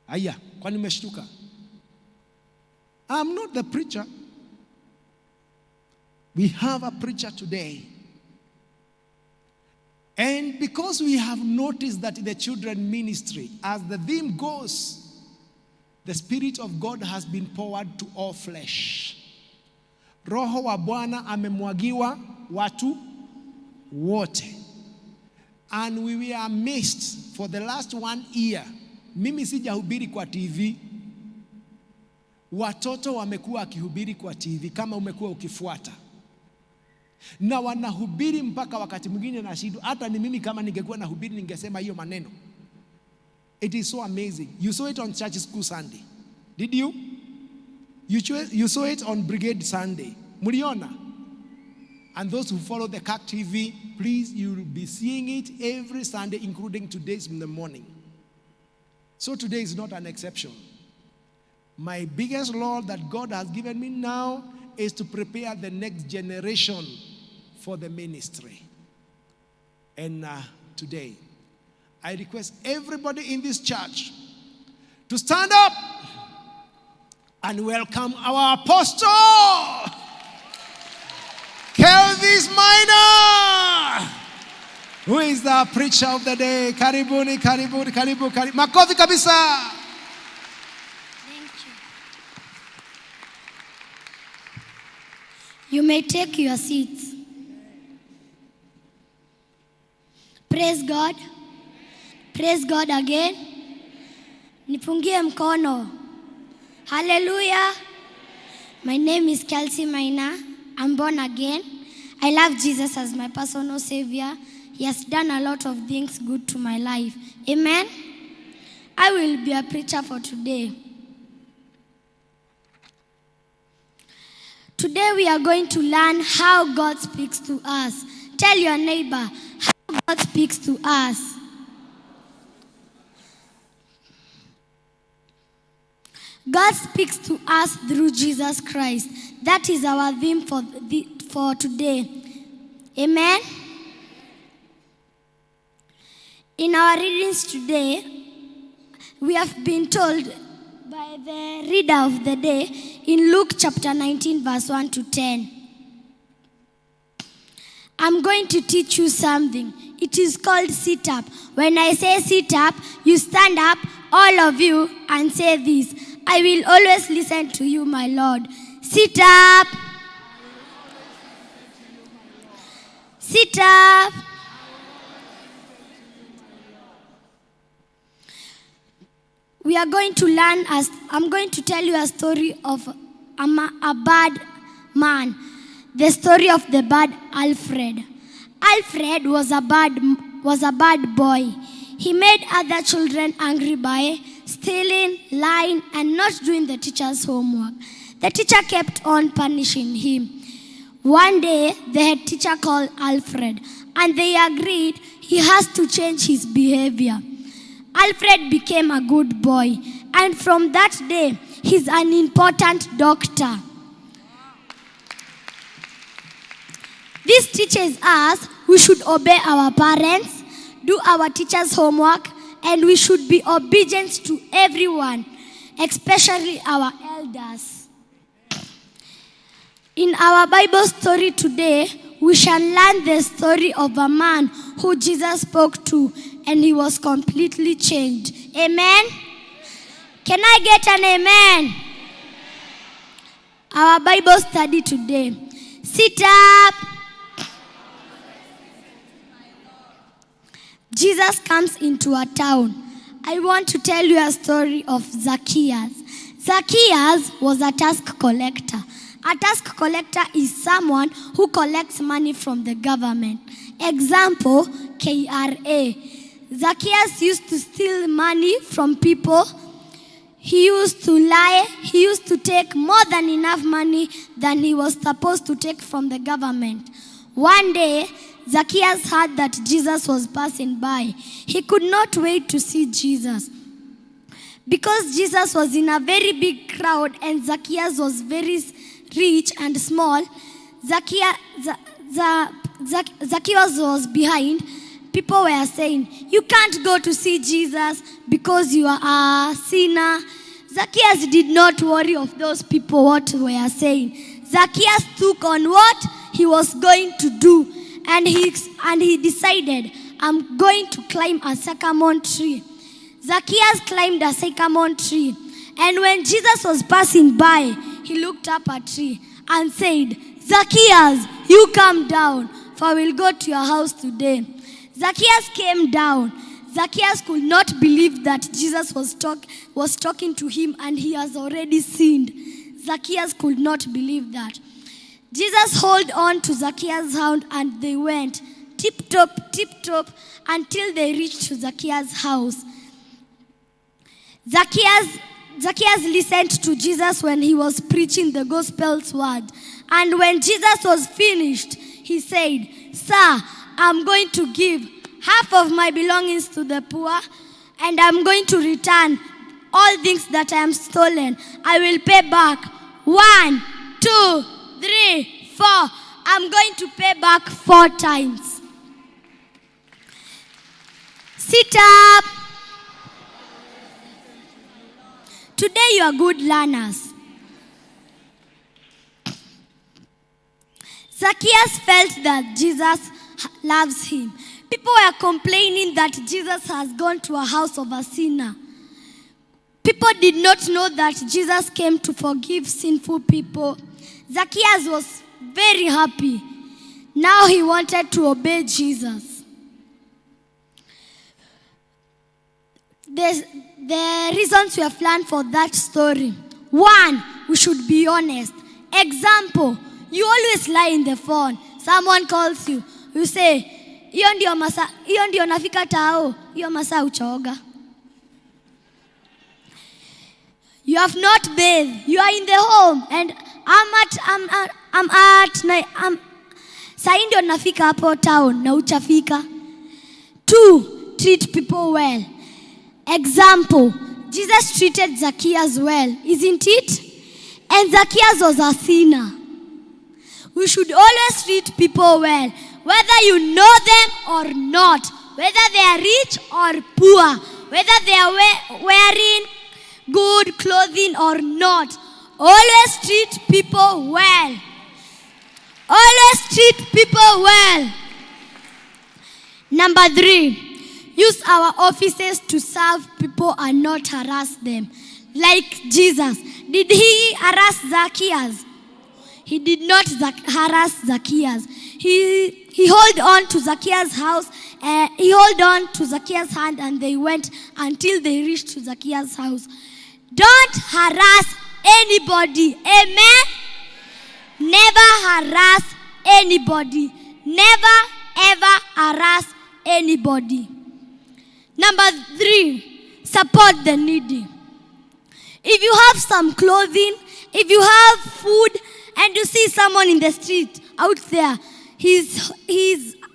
Aya, kwani umeshtuka? I'm not the preacher. We have a preacher today. And because we have noticed that in the children ministry, as the theme goes, the Spirit of God has been poured to all flesh. Roho wa Bwana amemwagiwa watu wote. And we were amazed for the last 1 year. Mimi sijahubiri kwa TV. Watoto wamekuwa wakihubiri kwa TV kama umekuwa ukifuata. Na wanahubiri mpaka wakati mwingine na shindo. Hata ni mimi kama ningekuwa nahubiri ningesema hiyo maneno. It is so amazing. You saw it on Church School Sunday. Did you? You saw it on Brigade Sunday. Muliona? And those who follow the CAC TV, please, you will be seeing it every Sunday, including today's in the morning. So today is not an exception. My biggest law that God has given me now is to prepare the next generation for the ministry. And today, I request everybody in this church to stand up and welcome our apostle, Kelvis Minor, who is the preacher of the day. Karibuni, karibu. Makofi kabisa. Thank you. You may take your seats. Praise God. Praise God again. Nipungie mkono. Hallelujah. My name is Kelsey Maina. I'm born again. I love Jesus as my personal savior. He has done a lot of things good to my life. Amen. I will be a preacher for today. Today we are going to learn how God speaks to us. Tell your neighbor how God speaks to us. God speaks to us through Jesus Christ. That is our theme for today. Amen. In our readings today, we have been told by the reader of the day in Luke chapter 19, verse 1 to 10. I'm going to teach you something. It is called sit up. When I say sit up, you stand up, all of you, and say this: I will always listen to you, my Lord. Sit up. Sit up. We are going to learn, I'm going to tell you a story of a bad man. The story of the bad Alfred. Alfred was a bad boy. He made other children angry by stealing, lying, and not doing the teacher's homework. The teacher kept on punishing him. One day, the head teacher called Alfred, and they agreed he has to change his behavior. Alfred became a good boy, and from that day, he's an important doctor. This teaches us we should obey our parents, do our teacher's homework, and we should be obedient to everyone, especially our elders. In our Bible story today, we shall learn the story of a man who Jesus spoke to, and he was completely changed. Amen? Can I get an amen? Our Bible study today. Sit up. Jesus comes into a town. I want to tell you a story of Zacchaeus. Zacchaeus was a tax collector. A tax collector is someone who collects money from the government. Example, KRA. Zacchaeus used to steal money from people. He used to lie. He used to take more than enough money than he was supposed to take from the government. One day, Zacchaeus heard that Jesus was passing by. He could not wait to see Jesus. Because Jesus was in a very big crowd and Zacchaeus was very rich and small, Zacchaeus was behind. People were saying, "You can't go to see Jesus because you are a sinner." Zacchaeus did not worry of those people what were saying. Zacchaeus took on what he was going to do, and he decided, "I'm going to climb a sycamore tree." Zacchaeus climbed a sycamore tree, and when Jesus was passing by, he looked up a tree and said, "Zacchaeus, you come down, for we'll go to your house today." Zacchaeus came down. Zacchaeus could not believe that Jesus was talking to him and he has already sinned. Zacchaeus could not believe that. Jesus held on to Zacchaeus' hand and they went tip-top until they reached to Zacchaeus' house. Zacchaeus listened to Jesus when he was preaching the gospel's word. And when Jesus was finished, he said, "Sir, I'm going to give half of my belongings to the poor, and I'm going to return all things that I am stolen. I will pay back 1, 2, 3, 4. I'm going to pay back 4 times. Sit up. Today you are good learners. Zacchaeus felt that Jesus loves him. People were complaining that Jesus has gone to a house of a sinner. People did not know that Jesus came to forgive sinful people. Zacchaeus was very happy. Now he wanted to obey Jesus. The reasons we have planned for that story. 1, we should be honest. Example, you always lie in the phone. Someone calls you. You say, "Hiyo ndio nafika tao, hiyo masaa uchaoga." You have not bathed. You are in the home and sahi ndio nafika hapo town na uchafika. 2, treat people well. Example, Jesus treated Zacchaeus well, isn't it? And Zacchaeus was a sinner. We should always treat people well, whether you know them or not, whether they are rich or poor, whether they are wearing good clothing or not. Always treat people well. Always treat people well. Number 3, use our offices to serve people and not harass them. Like Jesus. Did he harass Zacchaeus? He did not harass Zacchaeus. He held on to Zacchaeus' house. He held on to Zacchaeus' hand and they went until they reached to Zacchaeus' house. Don't harass anybody. Amen? Never harass anybody. Never ever harass anybody. Number 3, support the needy. If you have some clothing, if you have food, and you see someone in the street out there, he's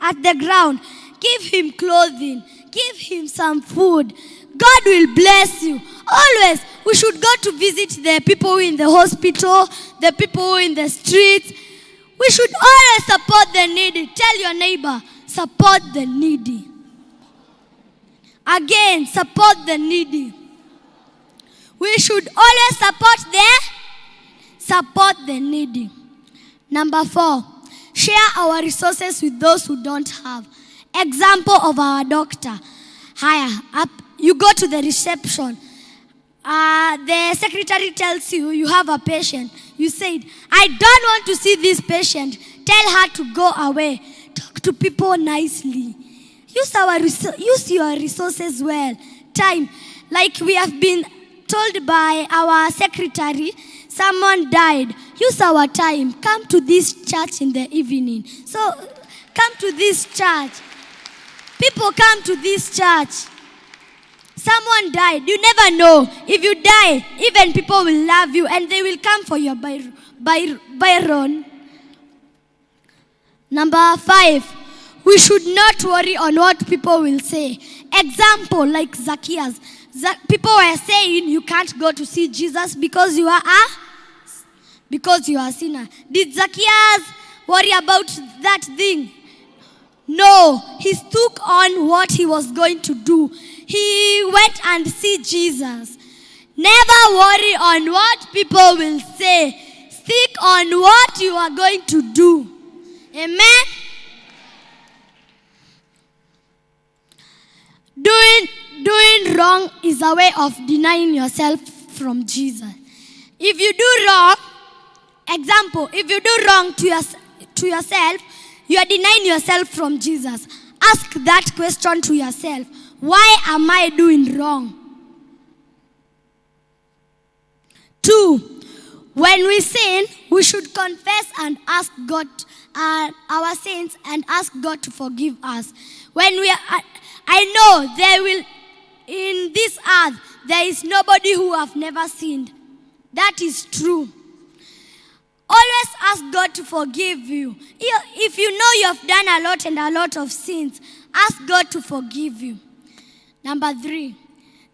at the ground, give him clothing, give him some food. God will bless you. Always, we should go to visit the people in the hospital, the people in the streets. We should always support the needy. Tell your neighbor, support the needy. Again, support the needy. We should always support the needy. Number 4, share our resources with those who don't have. Example of our doctor. Higher up, you go to the reception. The secretary tells you you have a patient. You said, I don't want to see this patient. Tell her to go away. Talk to people nicely. Use your resources well. Time. Like we have been told by our secretary, someone died. Use our time. Come to this church in the evening. So, come to this church. People come to this church. Someone died. You never know. If you die, even people will love you and they will come for your byron. Number 5. We should not worry on what people will say. Example, like Zacchaeus. People were saying you can't go to see Jesus because you are a sinner. Did Zacchaeus worry about that thing? No, he took on what he was going to do. He went and see Jesus. Never worry on what people will say. Stick on what you are going to do. Amen? Doing wrong is a way of denying yourself from Jesus. If you do wrong, example, if you do wrong to yourself, you are denying yourself from Jesus. Ask that question to yourself. Why am I doing wrong? 2, when we sin, we should confess and ask God our sins and ask God to forgive us. I know there will, in this earth, there is nobody who have never sinned. That is true. Always ask God to forgive you. If you know you have done a lot of sins, ask God to forgive you. Number 3,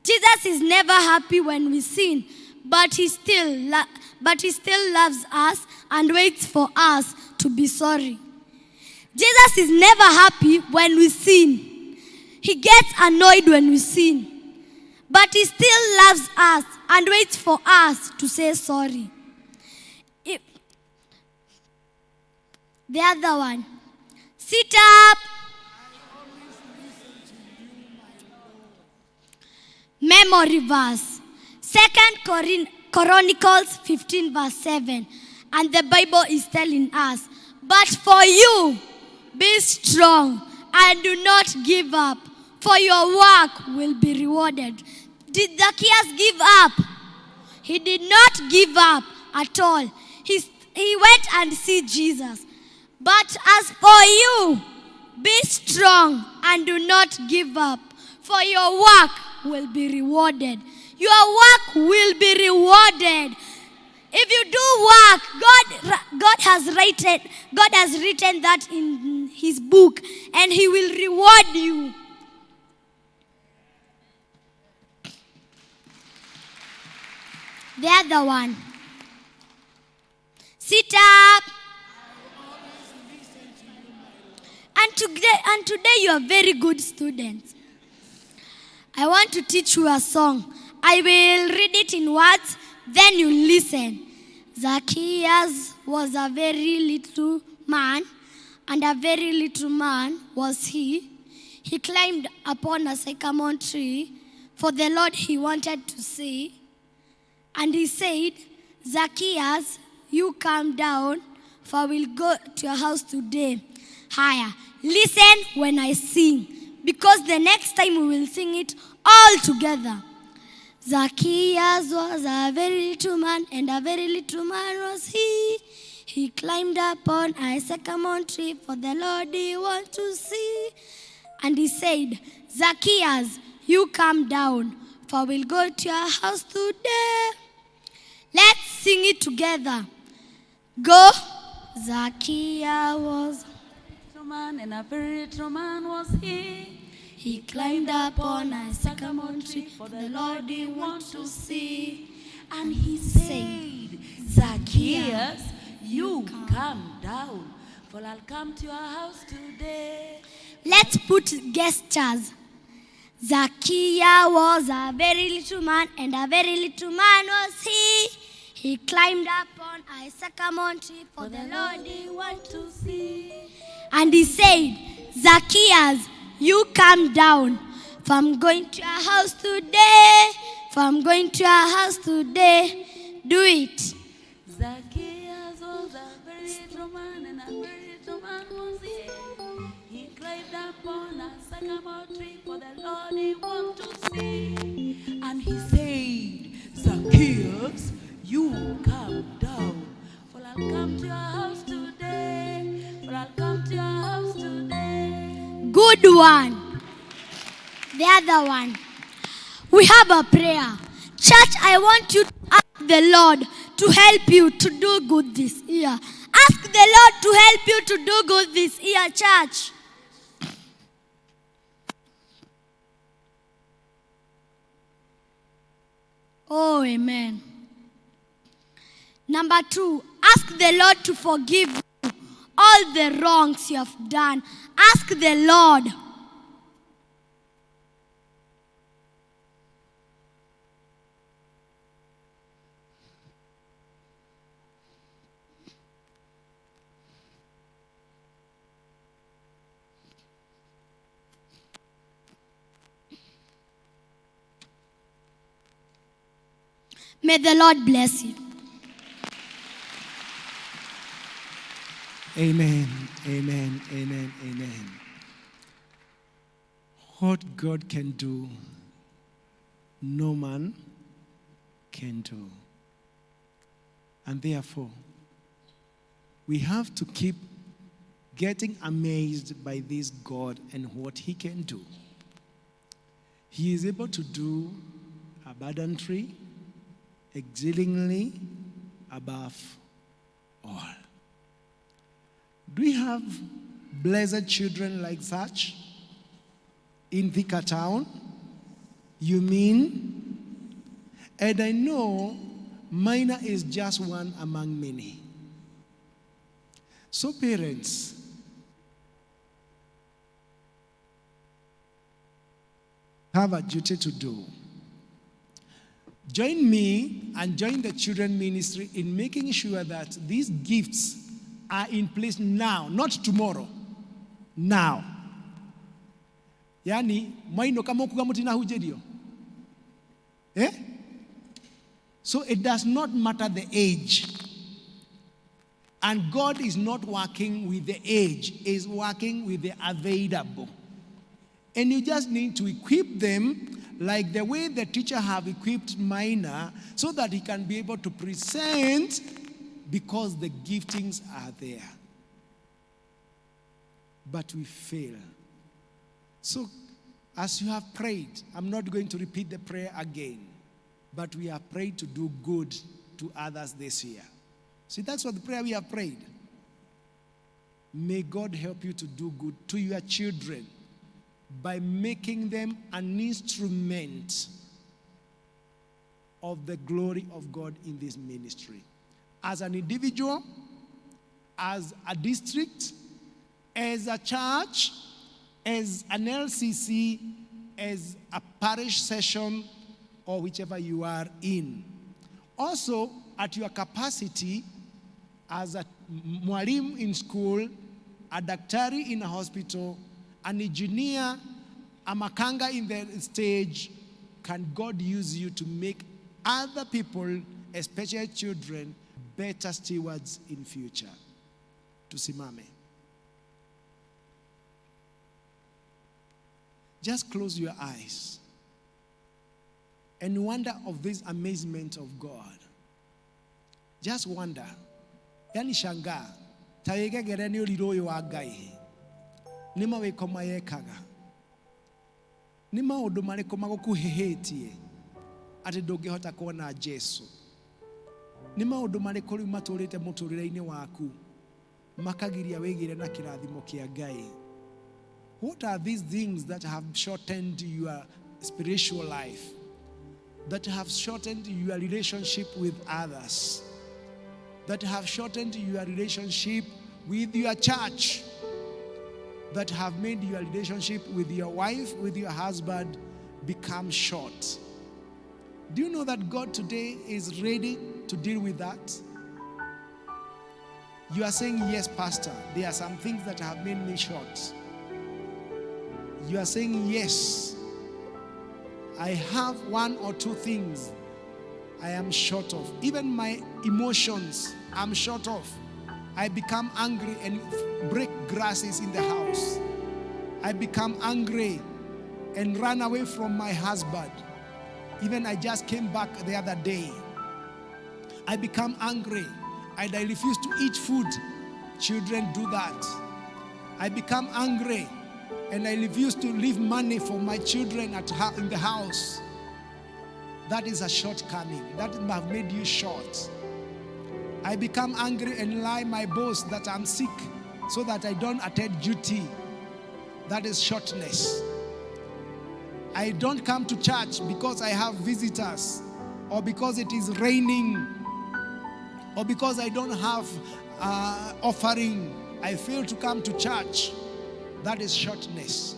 Jesus is never happy when we sin, but he still loves us and waits for us to be sorry. Jesus is never happy when we sin. He gets annoyed when we sin, but he still loves us and waits for us to say sorry. The other one. Sit up. Memory verse. 2 Chronicles 15 verse 7. And the Bible is telling us, but for you, be strong and do not give up, for your work will be rewarded. Did Zacchaeus give up? He did not give up at all. He went and see Jesus. But as for you, be strong and do not give up, for your work will be rewarded. Your work will be rewarded. If you do work, God has written that in his book, and he will reward you. The other one. Sit up. And today you are very good students. I want to teach you a song. I will read it in words, then you listen. Zacchaeus was a very little man, and a very little man was he. He climbed upon a sycamore tree, for the Lord he wanted to see. And he said, Zacchaeus, you come down, for I will go to your house today. Higher. Listen when I sing, because the next time we will sing it all together. Zacchaeus was a very little man, and a very little man was he. He climbed upon a sycamore tree, for the Lord he wants to see. And he said, Zacchaeus, you come down, for we'll go to your house today. Let's sing it together. Go. Zacchaeus was little man, and a very little man was he. He climbed upon a sycamore tree, for the Lord he wants to see. And he said, Zacchaeus, you come down, for I'll come to your house today. Let's put gestures. Zacchaeus was a very little man, and a very little man was he. He climbed up on a sycamore tree, for the Lord he wanted to see. And he said, Zacchaeus, you come down, for I'm going to your house today. For I'm going to your house today. Do it. Zacchaeus was a very little man, and a very little man was he. He climbed up on a sycamore tree, for the Lord he wanted to see. And he said, Zacchaeus, you come down, for I'll come to your house today. For I'll come to your house today. Good one. The other one. We have a prayer. Church, I want you to ask the Lord to help you to do good this year. Ask the Lord to help you to do good this year, church. Oh, amen. Number 2, ask the Lord to forgive you all the wrongs you have done. Ask the Lord. May the Lord bless you. Amen, amen, amen, amen. What God can do, no man can do. And therefore, we have to keep getting amazed by this God and what he can do. He is able to do abundantly, exceedingly above all. Do we have blessed children like such in Thika town? You mean? And I know Minor is just one among many. So parents, have a duty to do. Join me and join the children ministry in making sure that these gifts are in place now, not tomorrow. Now. Yani, maino kama kuga mutina hujedio. So it does not matter the age. And God is not working with the age, He's working with the available. And you just need to equip them like the way the teacher have equipped Minor so that he can be able to present because the giftings are there. But we fail. So as you have prayed, I'm not going to repeat the prayer again, but we have prayed to do good to others this year. See, that's what the prayer we have prayed. May God help you to do good to your children by making them an instrument of the glory of God in this ministry. As an individual, as a district, as a church, as an LCC, as a parish session, or whichever you are in. Also, at your capacity, as a mwalimu in school, a daktari in a hospital, an engineer, a makanga in the stage, can God use you to make other people, especially children, better stewards in future? Tusimame. Just close your eyes and wonder of this amazement of God. Just wonder. Yani shanga. Tayege gereni uliroyo wa Ngai. Nima weko mayekaga. Nima maundu mariko magukuhehetie ati ndungihota kuona Jesu. Ni maundu mariko riu maturite muturire-ini waku makagiria wigire na kirathimo kia Ngai? What are these things that have shortened your spiritual life, that have shortened your relationship with others, that have shortened your relationship with your church, that have made your relationship with your wife, with your husband become short? Do you know that God today is ready to deal with that? You are saying, yes, Pastor, there are some things that have made me short. You are saying, yes, I have one or two things I am short of. Even my emotions, I'm short of. I become angry and break grasses in the house. I become angry and run away from my husband. Even I just came back the other day. I become angry and I refuse to eat food. Children do that. I become angry and I refuse to leave money for my children in the house. That is a shortcoming. That might have made you short. I become angry and lie my boss that I'm sick so that I don't attend duty. That is shortness. I don't come to church because I have visitors, or because it is raining, or because I don't have offering. I fail to come to church. That is shortness.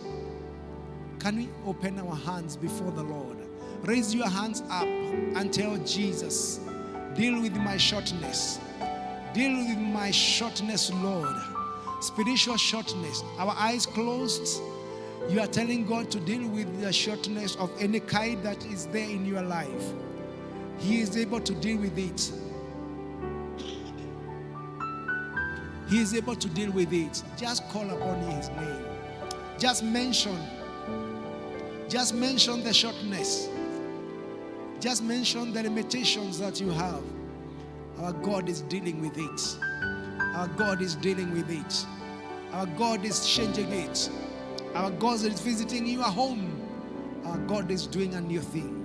Can we open our hands before the Lord? Raise your hands up and tell Jesus, deal with my shortness. Deal with my shortness, Lord. Spiritual shortness. Our eyes closed. You are telling God to deal with the shortness of any kind that is there in your life. He is able to deal with it. He is able to deal with it. Just call upon his name. Just mention the shortness. Just mention the limitations that you have. Our God is dealing with it. Our God is dealing with it. Our God is changing it. Our God is visiting your home. Our God is doing a new thing.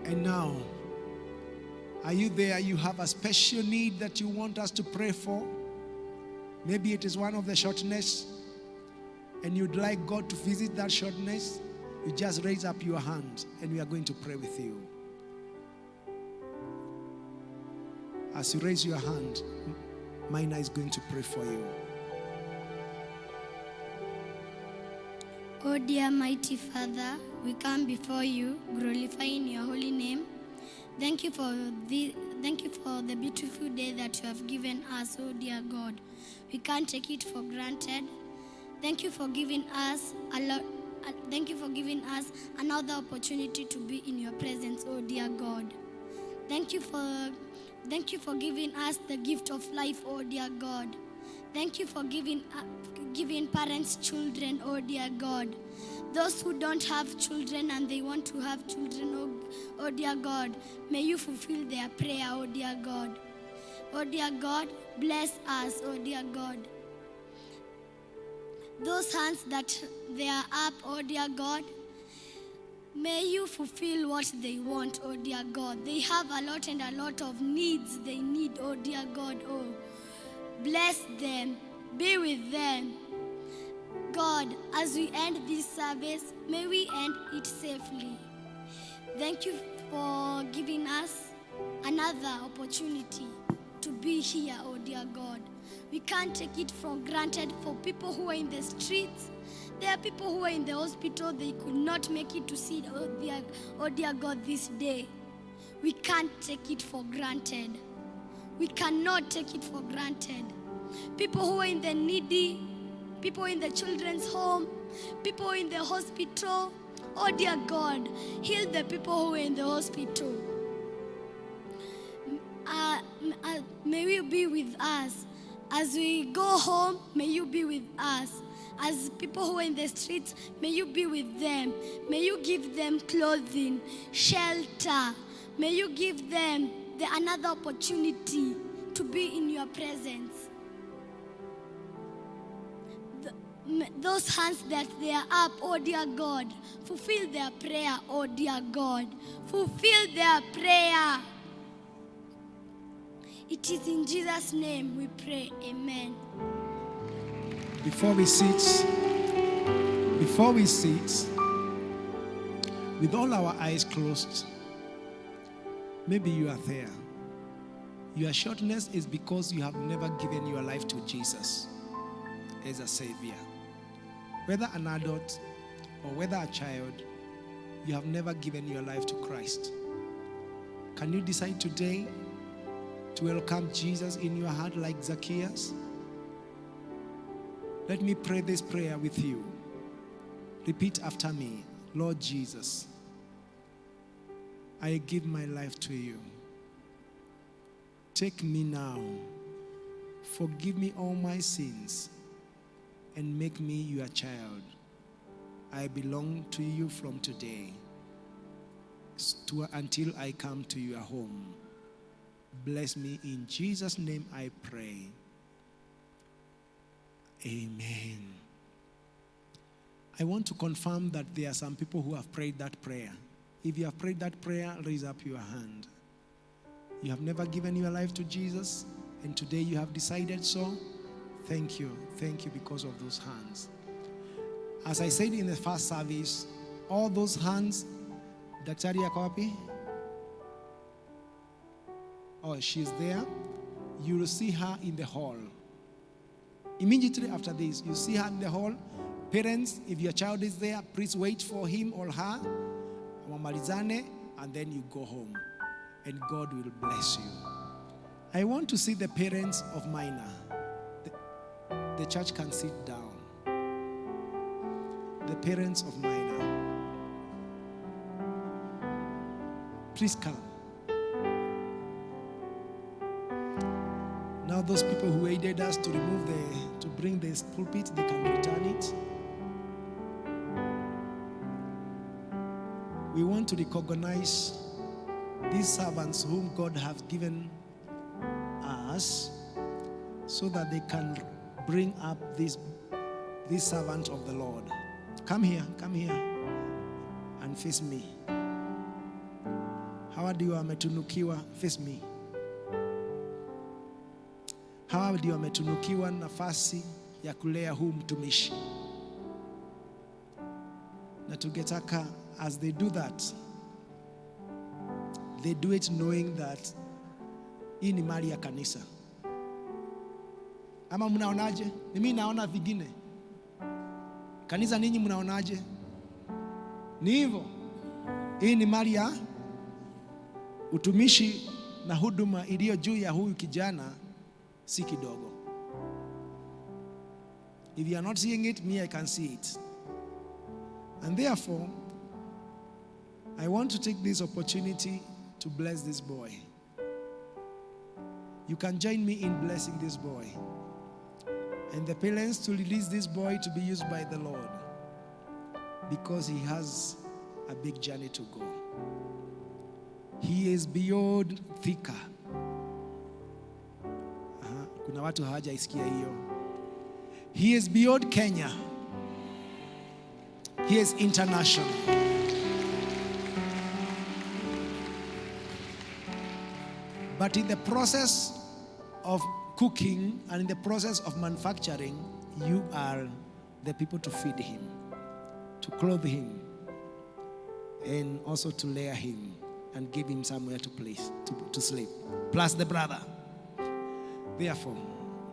And now, are you there? You have a special need that you want us to pray for. Maybe it is one of the shortness, and you'd like God to visit that shortness. You just raise up your hand, and we are going to pray with you. As you raise your hand, Mina is going to pray for you. Oh dear mighty Father, we come before you, glorifying your holy name. Thank you for the beautiful day that you have given us, oh dear God. We can't take it for granted. Thank you for giving us another opportunity to be in your presence, oh dear God. Thank you for giving us the gift of life, oh dear God. Thank you for giving parents children, oh dear God. Those who don't have children and they want to have children, oh dear God, may you fulfill their prayer, oh dear God. Oh dear God, bless us, oh dear God. Those hands that they are up, oh dear God, may you fulfill what they want, oh dear God. They have a lot of needs they need, oh dear God. Oh, bless them, be with them. God, as we end this service, may we end it safely. Thank you for giving us another opportunity to be here, oh dear God. We can't take it for granted. For people who are in the streets, there are people who are in the hospital, they could not make it to see, oh dear God, this day. We can't take it for granted. We cannot take it for granted. People who are in the needy, people in the children's home, people in the hospital, oh dear God, heal the people who are in the hospital. May you be with us. As we go home, may you be with us. As people who are in the streets, may you be with them. May you give them clothing, shelter. May you give them another opportunity to be in your presence. Those hands that they are up, oh dear God, fulfill their prayer, oh dear God. Fulfill their prayer. It is in Jesus' name we pray. Amen. Before we sit, with all our eyes closed, maybe you are there. Your shortness is because you have never given your life to Jesus as a Savior. Whether an adult or whether a child, you have never given your life to Christ. Can you decide today to welcome Jesus in your heart like Zacchaeus? Let me pray this prayer with you. Repeat after me. Lord Jesus, I give my life to you. Take me now. Forgive me all my sins and make me your child. I belong to you from today until I come to your home. Bless me in Jesus' name I pray. Amen. I want to confirm that there are some people who have prayed that prayer. If you have prayed that prayer, raise up your hand. You have never given your life to Jesus, and today you have decided so. Thank you. Thank you because of those hands. As I said in the first service, all those hands, Daktari yako wapi? Oh, she's there. You will see her in the hall. Immediately after this, you see her in the hall. Parents, if your child is there, please wait for him or her. Wamalizane, and then you go home. And God will bless you. I want to see the parents of Minor. The church can sit down. The parents of Minor. Please come. Now those people who aided us to bring the pulpit, they can return it. We want to recognize these servants whom God has given us so that they can bring up this servant of the Lord. Come here and face me. Hawa ndio wametunukiwa, face me. Hawa ndio wametunukiwa nafasi ya kulea huu mtumishi. Na tungetaka as they do that, they do it knowing that hii ni mali ya kanisa. Ama mnaonaje? Mimi naona vingine. Kanisa ninyi mnaonaje? Ni hivyo. Hii ni mali ya utumishi na huduma iliyo juu ya huyu kijana si kidogo. If you are not seeing it, me I can see it. And therefore, I want to take this opportunity to bless this boy. You can join me in blessing this boy. And the parents to release this boy to be used by the Lord. Because he has a big journey to go. He is beyond Thika. Kuna watu hawajaisikia hiyo. He is beyond Kenya. He is international. But in the process of cooking and in the process of manufacturing, you are the people to feed him, to clothe him, and also to layer him and give him somewhere to sleep. Plus the brother. Therefore,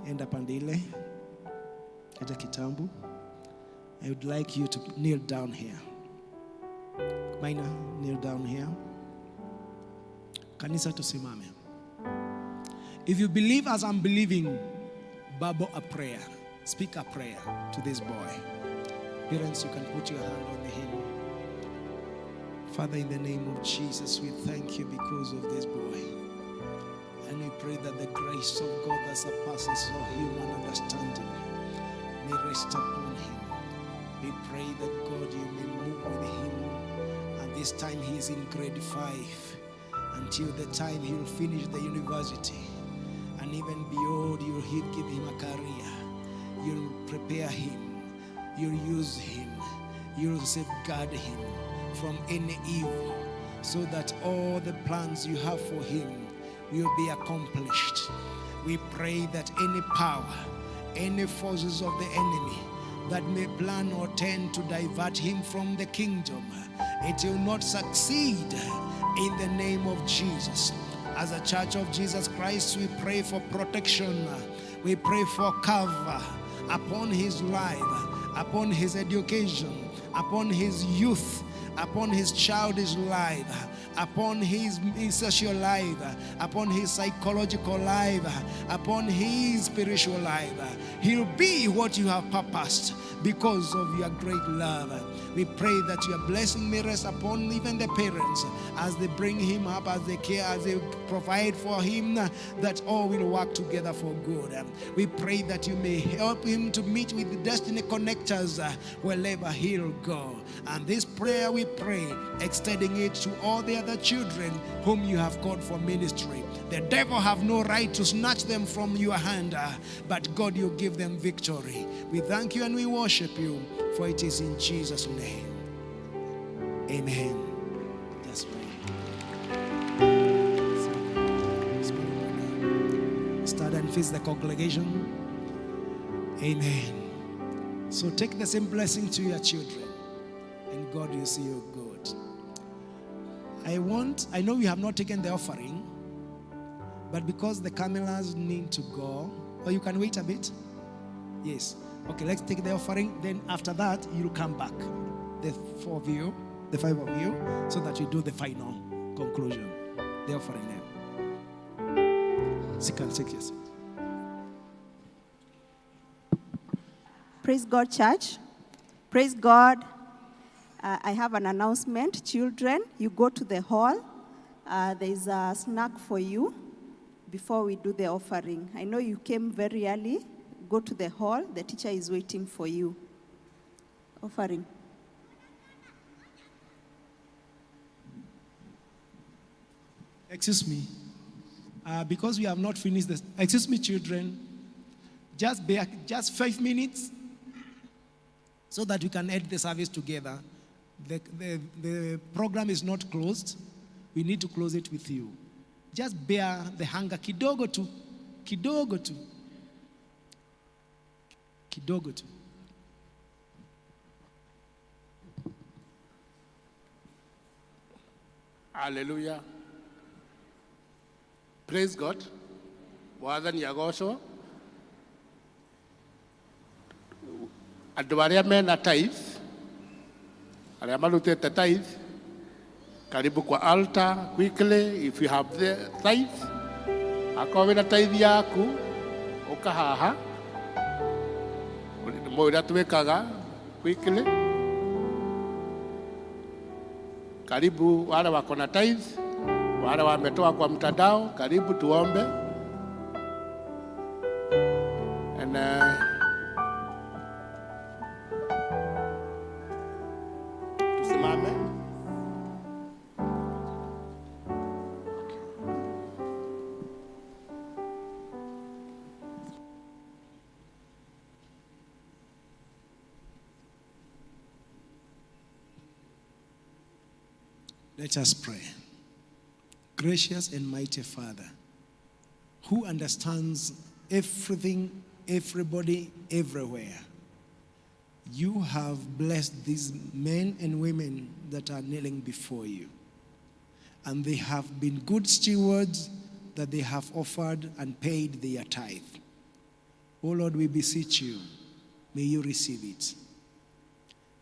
enda pandile, kaja kitambu. I would like you to kneel down here. Maina, kneel down here. Kanisa tusimame. If you believe as I'm believing, babble a prayer. Speak a prayer to this boy. Parents, you can put your hand on him. Father, in the name of Jesus, we thank you because of this boy. And we pray that the grace of God that surpasses all human understanding may rest upon him. We pray that God, you may move with him. And this time he is in grade 5. Until the time he will finish the university. And even beyond, you will give him a career. You will prepare him. You will use him. You will safeguard him from any evil. So that all the plans you have for him will be accomplished. We pray that any power, any forces of the enemy that may plan or tend to divert him from the kingdom, it will not succeed in the name of Jesus. As a church of Jesus Christ, we pray for protection. We pray for cover upon his life, upon his education, upon his youth, upon his childish life, upon his social life, upon his psychological life, upon his spiritual life. He'll be what you have purposed because of your great love. We pray that your blessing may rest upon even the parents as they bring him up, as they care, as they provide for him, that all will work together for good. We pray that you may help him to meet with the destiny connectors wherever he'll go. And this prayer we pray, extending it to all the other children whom you have called for ministry. The devil have no right to snatch them from your hand, but God, you give them victory. We thank you and we worship you, for it is in Jesus' name. Amen. That's right. Stand and face the congregation. Amen. So take the same blessing to your children, and God will see you good. I know you have not taken the offering, but because the cameras need to go, or you can wait a bit. Yes. Okay, let's take the offering. Then after that, you'll come back. The 4 of you, the 5 of you, so that you do the final conclusion. The offering then. Yes. Praise God, church. Praise God. I have an announcement. Children, you go to the hall. There is a snack for you before we do the offering. I know you came very early. Go to the hall. The teacher is waiting for you. Offering. Excuse me. Because we have not finished this. Excuse me, children. Just 5 minutes so that we can end the service together. The program is not closed. We need to close it with you. Just bear the hunger. Kidogo tu. Hallelujah. Praise God. Wathani agocwo. Andũ arĩa mena tithe, arĩa marutĩte tithe, karibu kwa altar quickly. If you have the tithe, akorwo wĩna tithe yaku, ũka haha. Mũira twĩkaga quickly. Karibu wale wako na tithe, wale wametoa kwa mtandao, karibu tuombe. And tusimame. Let us pray. Gracious and mighty Father, who understands everything, everybody, everywhere, you have blessed these men and women that are kneeling before you. And they have been good stewards that they have offered and paid their tithe. Oh Lord, we beseech you, may you receive it.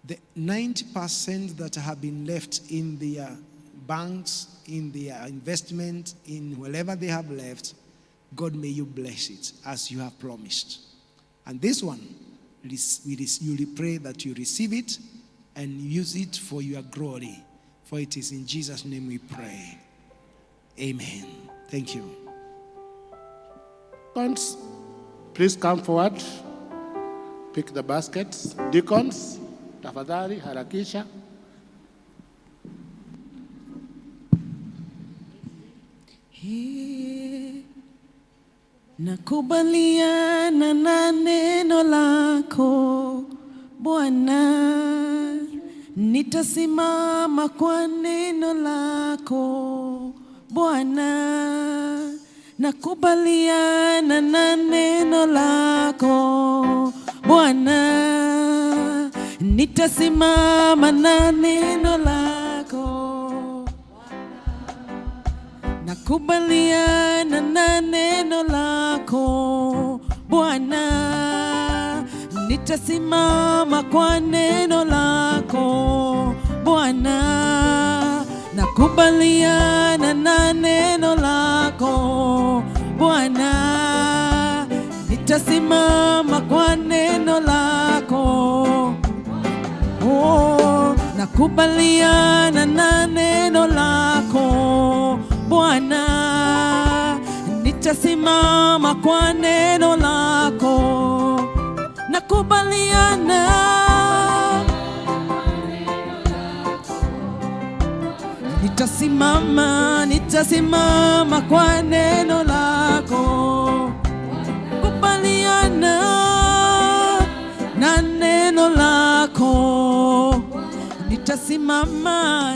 The 90% that have been left in their banks, in their investment, in wherever they have left, God, may you bless it as you have promised. And this one, you pray that you receive it and use it for your glory. For it is in Jesus' name we pray. Amen. Thank you. Deacons, please come forward. Pick the baskets. Deacons, tafadhali harakisha. Nakubaliana na neno lako Bwana, nitasimama kwa neno lako Bwana. Nakubaliana na neno lako Bwana, nitasimama na neno lako. Nakubaliana na neno lako Bwana, nitasimama kwa neno lako Bwana. Bwana, nakubaliana na neno lako Bwana, nitasimama kwa neno lako. Oh, nakubaliana na neno lako Bwana, nitasimama kwa neno lako. Nakubaliana, nitasimama kwa neno lako. Kubaliana na neno lako.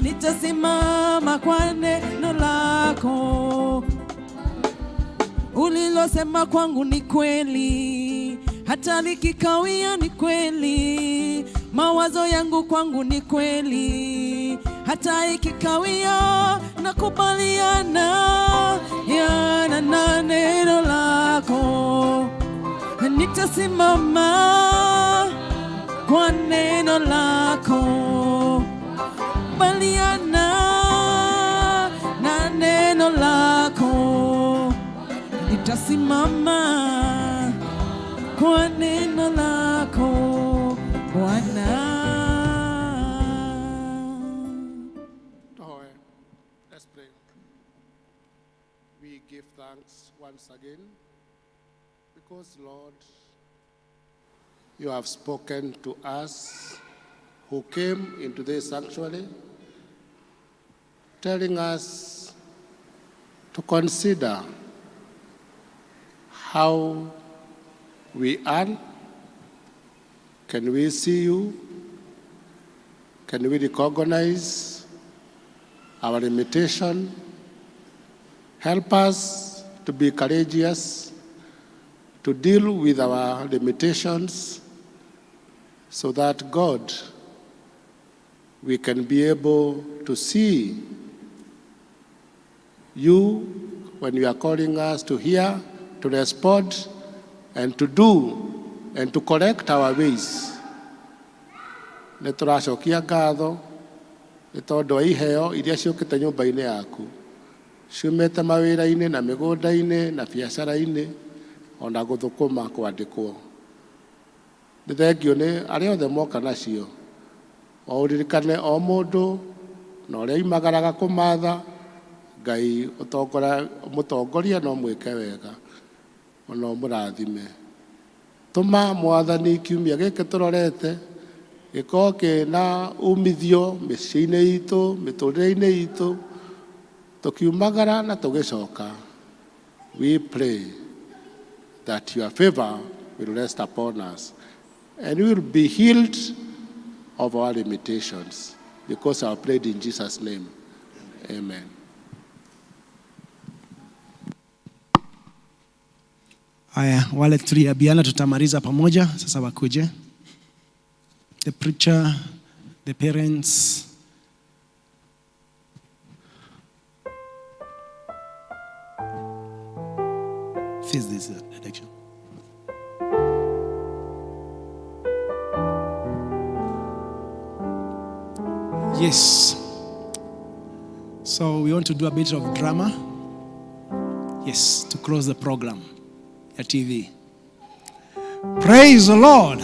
Nitasimama kwa neno lako. Ulilosema kwangu ni kweli, hata likikawia ni kweli. Mawazo yangu kwangu ni kweli, hata ikikawia. Nakubaliana yana na neno lako. Nitasimama kwa neno lako. Kubaliana na neno lako. Nitasimama kwa neno lako Bwana. Let's pray. We give thanks once again because, Lord, you have spoken to us who came into this sanctuary, telling us to consider how we are. Can we see you? Can we recognize our limitation? Help us to be courageous, to deal with our limitations, so that, God, we can be able to see you when you are calling us to hear, to respond, and to do, and to correct our ways. Nituracokia ngatho nĩ tondũ wa iheo iria ciũkĩte nyũmba-inĩ yaku, ciumĩte mawĩra-inĩ na mĩgũnda-inĩ na biacara-inĩ ona gũthũkũma kwandĩkwo. Nĩ thengio nĩ arĩa othe moka nacio, o ũririkane o mũndũ na ũrĩa imagaraga kũmatha. Ngai mũtongoria no mwĩke wega, ona ũmũrathime. Tũma Mwathani kiumia gĩkĩ tũrorete gĩkorwo kĩna umithio mĩciĩ-inĩ itũ, mĩtũrĩre-inĩ itũ, tũkiumagara na tũgĩcoka. We pray that your favor will rest upon us and we will be healed of our limitations, because I have prayed in Jesus' name. Amen. Aya, wale tuliabiana tutamaliza pamoja, sasa wakuje. The preacher, the parents. Face this direction. Yes. So we want to do a bit of drama. Yes, to close the program at TV. Praise the Lord.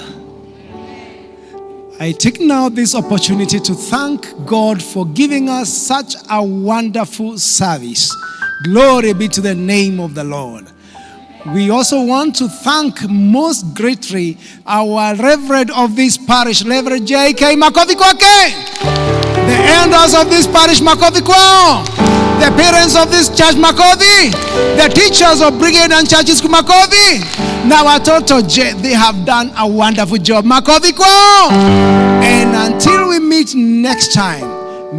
I take now this opportunity to thank God for giving us such a wonderful service. Glory be to the name of the Lord. We also want to thank most greatly our Reverend of this parish, Reverend J.K. Makovi Kwake. The elders of this parish, Makovi Kwao. The parents of this church, Makovi. The teachers of Brigade and churches, Makovi. Now watoto, they have done a wonderful job. Makovi Kwao. And until we meet next time,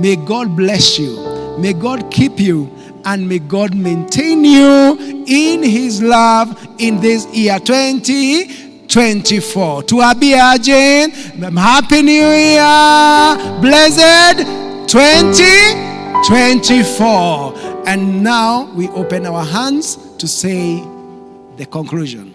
may God bless you. May God keep you. And may God maintain you in His love in this year 2024. To Abiajen, Happy New Year, blessed 2024. And now we open our hands to say the conclusion.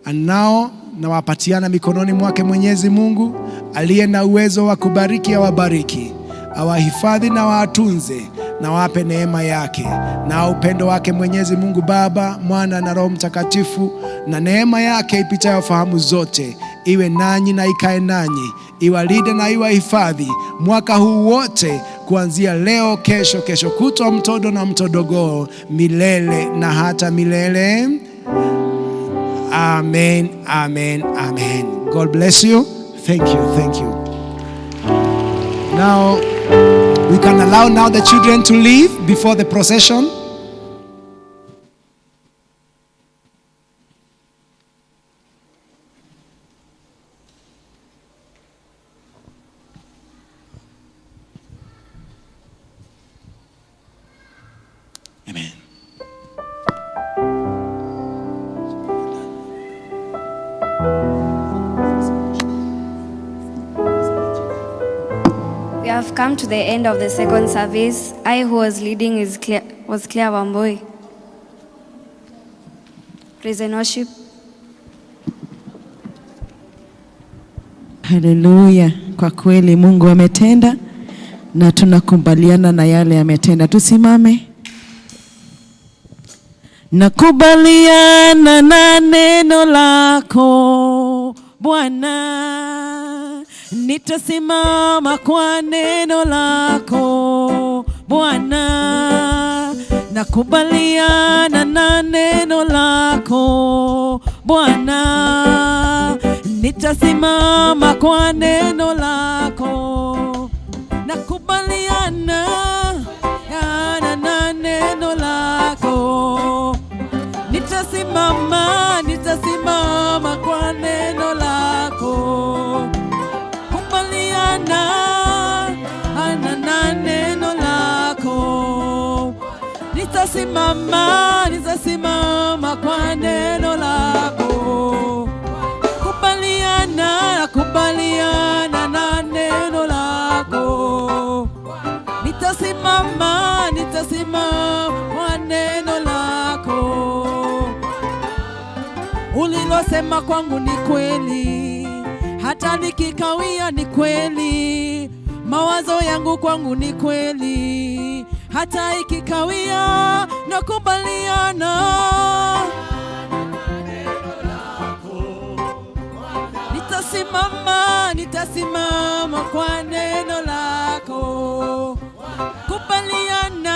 And now nawapatiana mikononi mwake Mwenyezi Mungu aliye na uwezo wa kubariki awabariki, awahifadhi na watunze na wape neema yake na upendo wake Mwenyezi Mungu Baba, Mwana na Roho Mtakatifu, na neema yake ipitayo fahamu zote iwe nanyi na ikae nanyi, iwalinde na iwahifadhi mwaka huu wote, kuanzia leo, kesho kutwa, mtodo na mtodogoo, milele na hata milele. Amen, amen, amen. God bless you. Thank you. Now, we can allow now the children to leave before the procession. Amen. We have come to the end of the second service. I who was leading was Claire Wamboi. Praise and worship. Haleluya. Kwa kweli Mungu ametenda na tunakubaliana na yale ametenda. Tusimame. Nakubaliana na neno lako Bwana, nitasimama kwa neno lako Bwana. Nakubaliana na neno lako Bwana, nitasimama kwa neno lako. Nakubaliana na neno lako, nitasimama kwa neno lako. Kubaliana na neno lako, nitasimama kwa neno lako. Kubaliana na neno lako, nitasimama kwa neno lako. Ulilosema kwangu ni kweli, hata nikikawia ni kweli. Mawazo yangu kwangu ni kweli, hata ikikawia nakubaliana. Nitasimama kwa neno lako. Kubaliana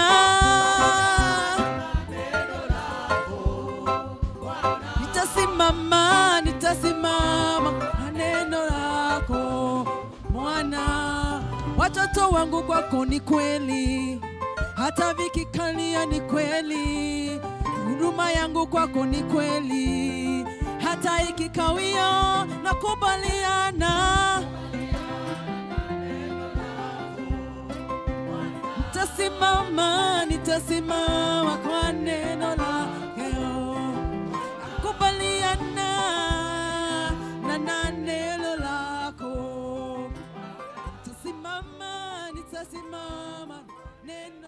nitasimama kwa neno lako. Mwana, watoto wangu kwako ni kweli, hata vikikalia ni kweli. Huduma yangu kwako ni kweli, hata ikikawia nakubaliana. Nitasimama kwa neno lako. Nakubaliana na neno lako. Nitasimama neno